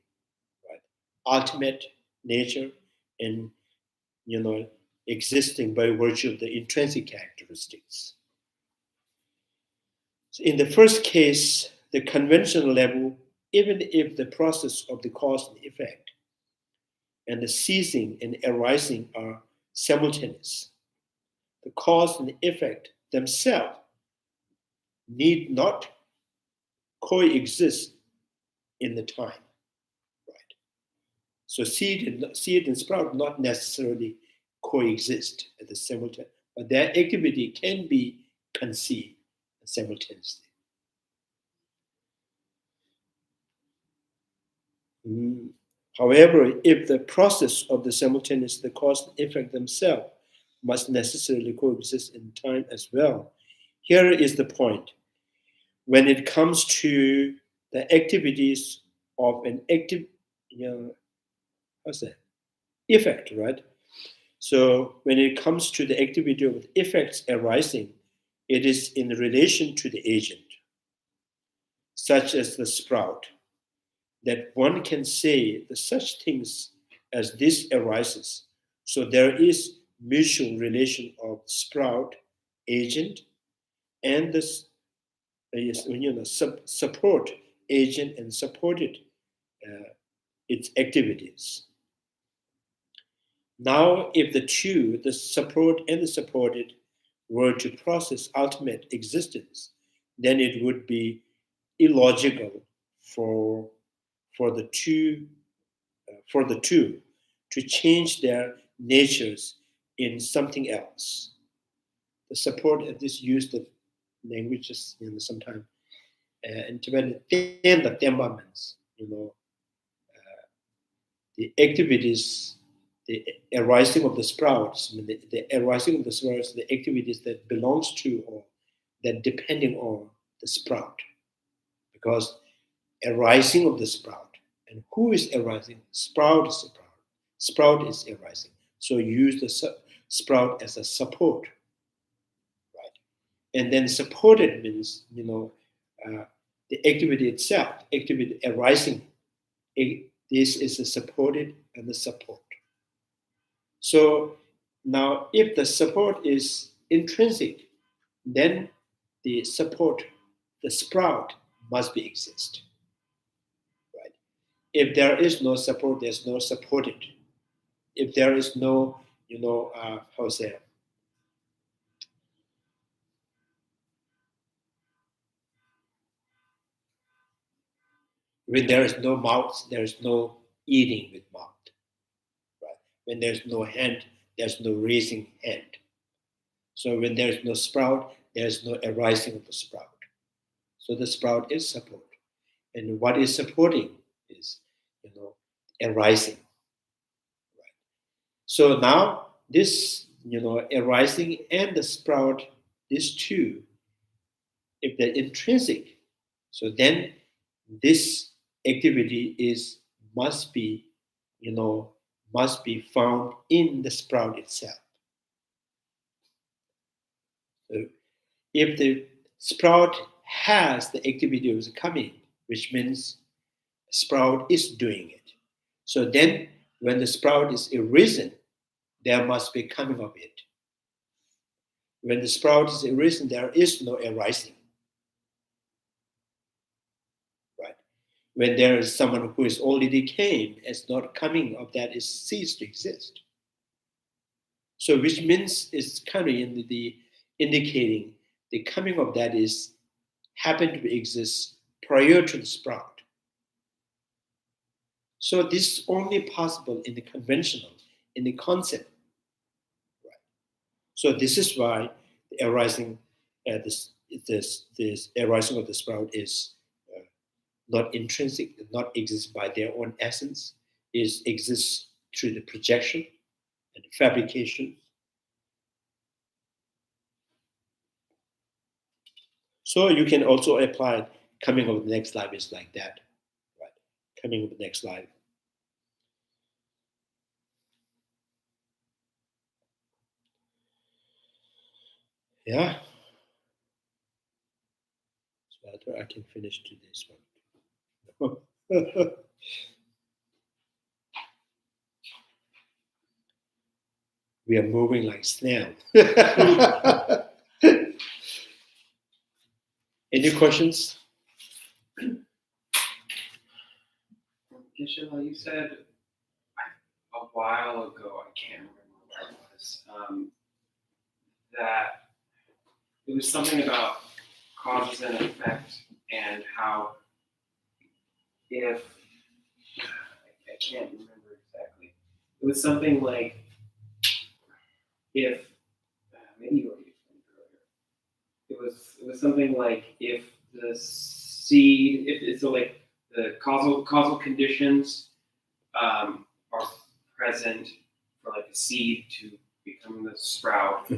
right? Ultimate nature and existing by virtue of the intrinsic characteristics. So in the first case, the conventional level, even if the process of the cause and effect and the ceasing and arising are simultaneous, the cause and effect themselves need not coexist in the time, right? So seed and sprout not necessarily coexist at the same time, but their activity can be conceived simultaneously. However, if the process of the simultaneous, the cause and effect themselves must necessarily coexist in time as well. Here is the point. When it comes to the activities of an active, how's that? Effect, right? So when it comes to the activity of effects arising, it is in relation to the agent, such as the sprout, that one can say that such things as this arises. So there is mutual relation of sprout, agent, and the support agent and supported its activities. Now, if the two, the support and the supported, were to process ultimate existence, then it would be illogical for the two to change their natures in something else. The support at this use the languages sometimes in Tibetan the temperaments, the activities, the arising of the sprouts, the arising of the sprouts, the activities that belongs to or that depending on the sprout, because arising of the sprout, and who is arising? Sprout is sprout. Sprout is arising. So use the sprout as a support, right? And then supported means the activity itself, activity arising. This is a supported and the support. So now, if the support is intrinsic, then the support, the sprout, must be exist. Right? If there is no support, there's no supported. If there is no, when there is no mouth, there is no eating with mouth. Right? When there's no hand, there's no raising hand. So when there's no sprout, there's no arising of the sprout. So the sprout is support. And what is supporting is, arising. Right? So now this, arising and the sprout, these two, if they're intrinsic, so then this activity must be found in the sprout itself. So if the sprout has the activity of coming, which means sprout is doing it. So then when the sprout is arisen, there must be coming of it. When the sprout is arisen, there is no arising. Right? When there is someone who is already came, as not coming of that is ceased to exist. So which means it's kind of in the indicating the coming of that is happened to exist prior to the sprout. So this is only possible in the conventional, in the concept. Right? So this is why the arising, this arising of the sprout is not intrinsic, not exist by their own essence, exists through the projection and the fabrication. So you can also apply coming of the next life is like that. Right? Coming of the next life. Yeah. So I thought I can finish to this one. We are moving like snail. Any questions? Geshe-la, you said a while ago, I can't remember what it was, that it was something about causes and effect and how if, I can't remember exactly, it was something like if, maybe you already explained it earlier, it was something like if the seed, if it's so like the causal conditions are present for like a seed to become the sprout.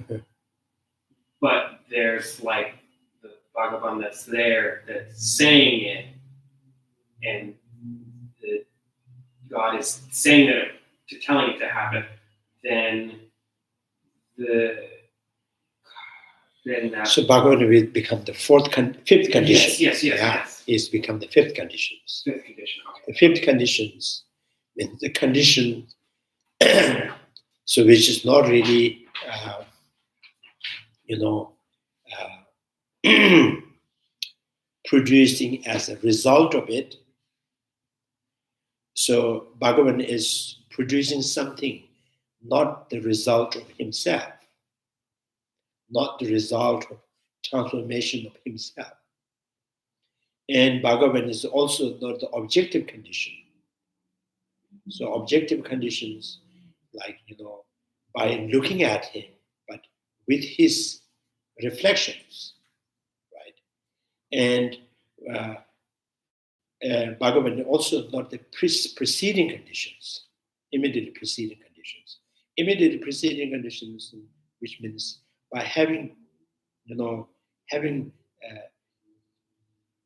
But there's like the Bhagavan that's there that's saying it, and the God is saying that to telling it to happen, then that. So Bhagavan will become the fifth condition. Yes. It's become the fifth conditions. Fifth condition. Okay. The fifth conditions, the condition, so which is not really, producing as a result of it. So Bhagavan is producing something, not the result of himself, not the result of transformation of himself. And Bhagavan is also not the objective condition. So objective conditions, like, by looking at him, but with his reflections, right? And Bhagavan also not the preceding conditions, immediately preceding conditions. Immediately preceding conditions, which means by having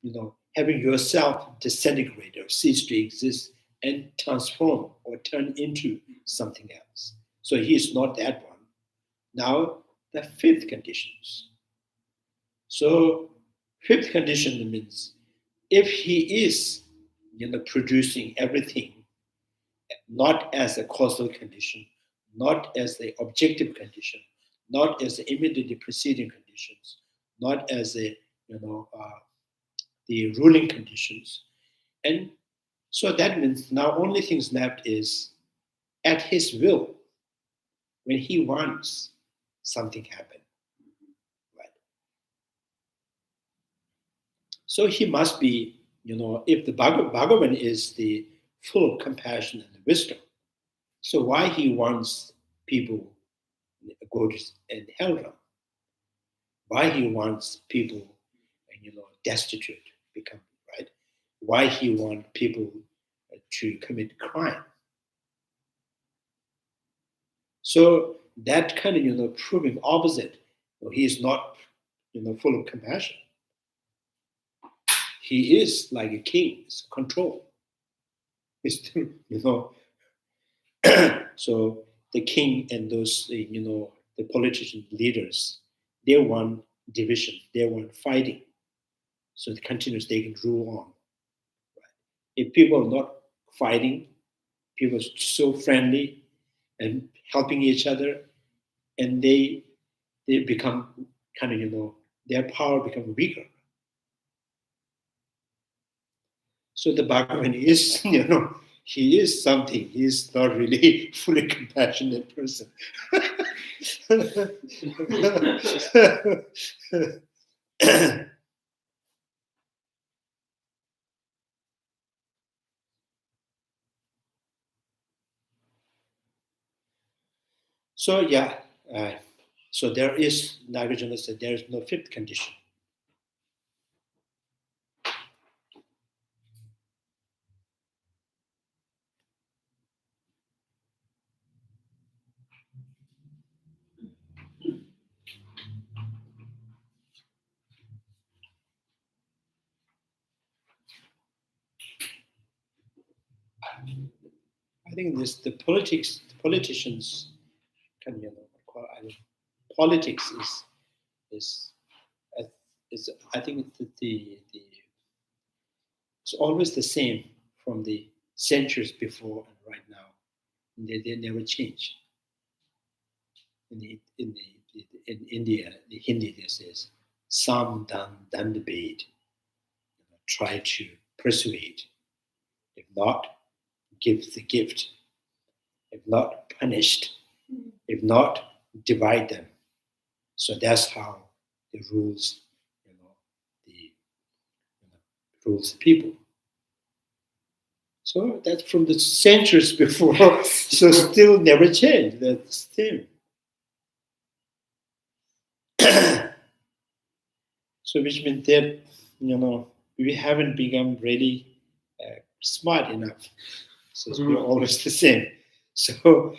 yourself disintegrate or cease to exist and transform or turn into something else. So he is not that one. Now the fifth conditions. So fifth condition means if he is producing everything, not as a causal condition, not as the objective condition, not as the immediately preceding conditions, not as the ruling conditions, and so that means now only things left is at his will, when he wants something happen, right? So he must be, if the Bhagavan is the full of compassion and wisdom, so why he wants people go to and hell realm? Why he wants people, destitute become, right? Why he wants people to commit crime? So that kind of proving opposite. He is not full of compassion. He is like a king, it's control. It's so the king and those the politician leaders, they want division, they want fighting. So it continues, they can rule on. Right? If people are not fighting, people are so friendly and helping each other, and they become kind of their power becomes weaker. So the Bhagavan is he is something. He is not really fully compassionate person. So so there is, Nagarjuna said, there is no fifth condition. I think the politicians can politics is I think it's always the same from the centuries before and right now. They never change. In India, the Hindi there says, "Sam dan debate." Try to persuade. If not, give the gift. If not, punished. If not, divide them. So that's how the rules, rules the people. So that's from the centuries before. So still never changed. That's the thing. So which means that we haven't become really smart enough. So we're always the same. So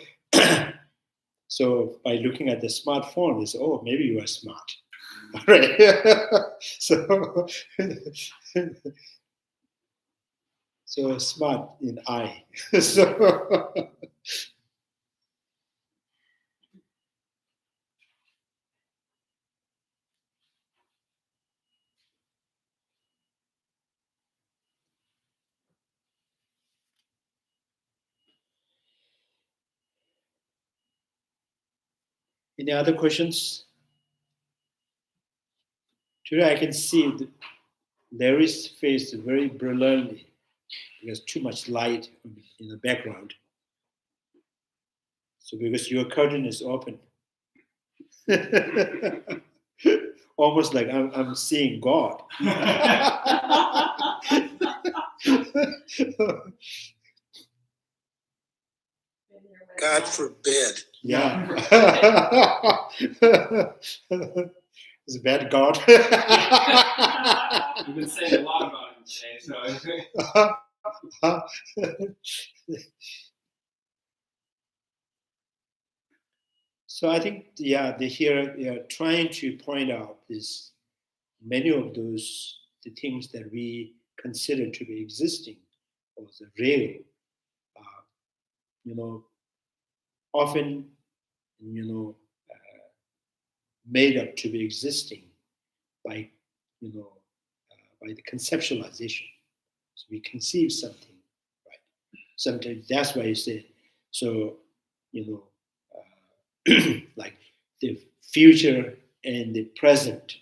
So by looking at the smartphone, it's, oh, maybe you are smart. Right? So, so smart in I. So, any other questions? Today I can see Larry's face very brilliantly because too much light in the background. So because your curtain is open. Almost like I'm seeing God. God forbid. Yeah. Is that God? We've been saying a lot about him today, So I think, yeah, they are trying to point out this many of those the things that we consider to be existing or the real, you know, often, you know, made up to be existing by, you know, by the conceptualization. So we conceive something, right? Sometimes that's why you say, so, you know, like the future and the present,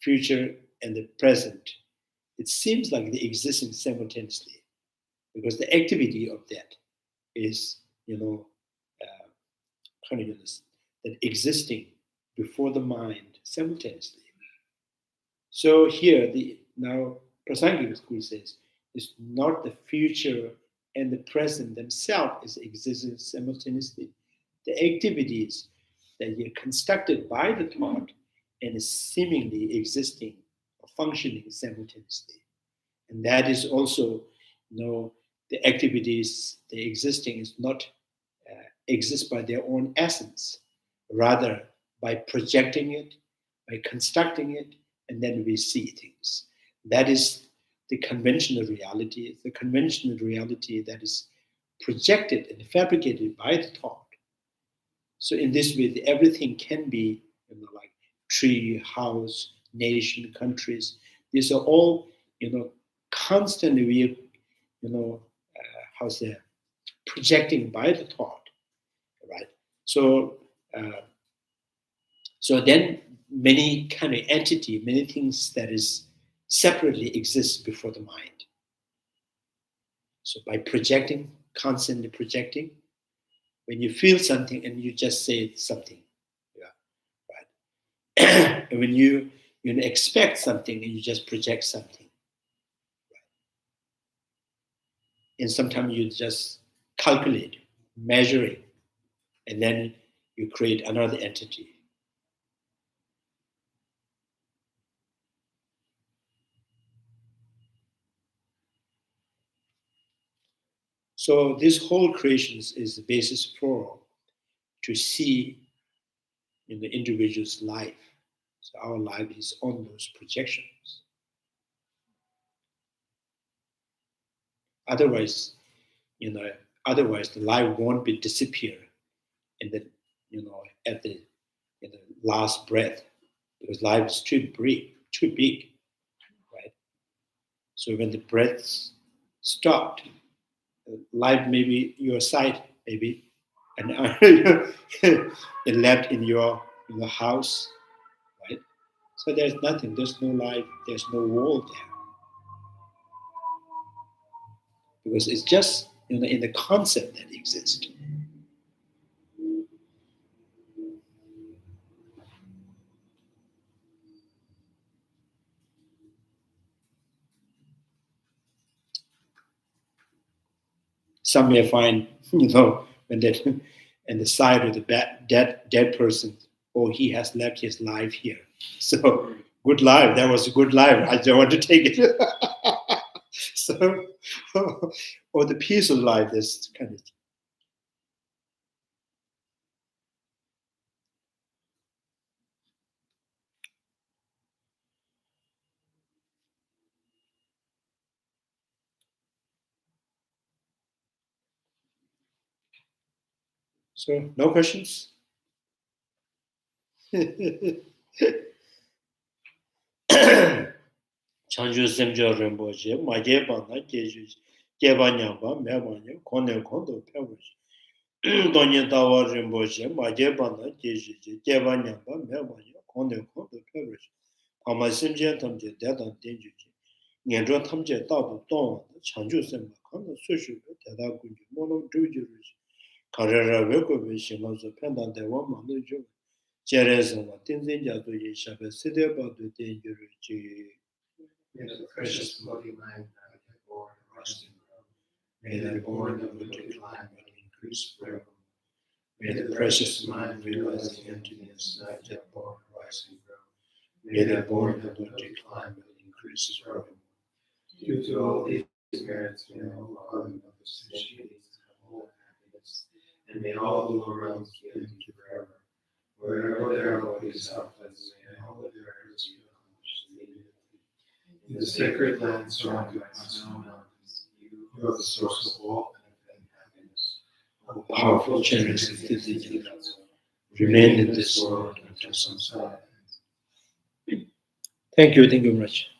future and the present, it seems like they exist simultaneously because the activity of that is, you know, consciousness that existing before the mind simultaneously. So here, the now Prasangika school says it's not the future and the present themselves is existing simultaneously. The activities that are constructed by the thought and is seemingly existing or functioning simultaneously. And that is also, you know, the activities, the existing is not exist by their own essence, rather by projecting it, by constructing it, and then we see things. That is the conventional reality. It's the conventional reality that is projected and fabricated by the thought. So in this way, everything can be, you know, like tree, house, nation, countries. These are all, you know, constantly we, you know, how's that, projecting by the thought, right? So, so then many kind of entity, many things that is separately exist before the mind. So by projecting, constantly projecting, when you feel something and you just say something, yeah, right. And when you expect something and you just project something, right? And sometimes you just calculate, measuring, and then you create another entity. So this whole creation is the basis for to see in the individual's life. So our life is on those projections. Otherwise, you know, otherwise the life won't be disappear in the, you know, at the in the last breath, because life is too big, right? So when the breaths stopped, life maybe your side maybe, and it left in your house, right? So there's nothing, there's no life, there's no wall there, because it's just, you know, in the concept that exists. Some may find, you know, when that and the side of the dead person, oh, he has left his life here. So good life, that was a good life. I don't want to take it. So, or the peace of life is kind of. So, no questions? Chanju Semjo Rinpoche, Majeba, Jeju, Jeba Nyamba, Mevanya, Kone Kondo, Pevich. Donye Dawa Rinpoche, Majeba, Jeju, Jeba Nyamba, Mevanya, Kone Kondo, Pevich. Pama Simje Tamje, Dedan Denju, Nendro Tamje, Dabu, Don, Chanju Semba, Kano Sushu, Deda Gunju, Mono Juju, Carrera Veko Vishimoso, Pendan de Wama, Lujo, Jerezama, Tinzinja, Shabe, Sideba, Danger. May the precious bloody mind that I have born rest and grow. May the born that would decline but increase forever. May the precious mind realize the emptiness not yet born rise and grow. May the born that would decline but increase forever. Due to all these merits, may all other mothers and shades have all happiness, and may all the lower realms be empty forever. Wherever there are Bodhisattvas, may all of their efforts be accomplished immediately. In the sacred land surrounded by snow mountains, you are the source of all benefit and happiness. O powerful, generous, and Bodhisattva, remain in this world until samsara ends. Thank you very much.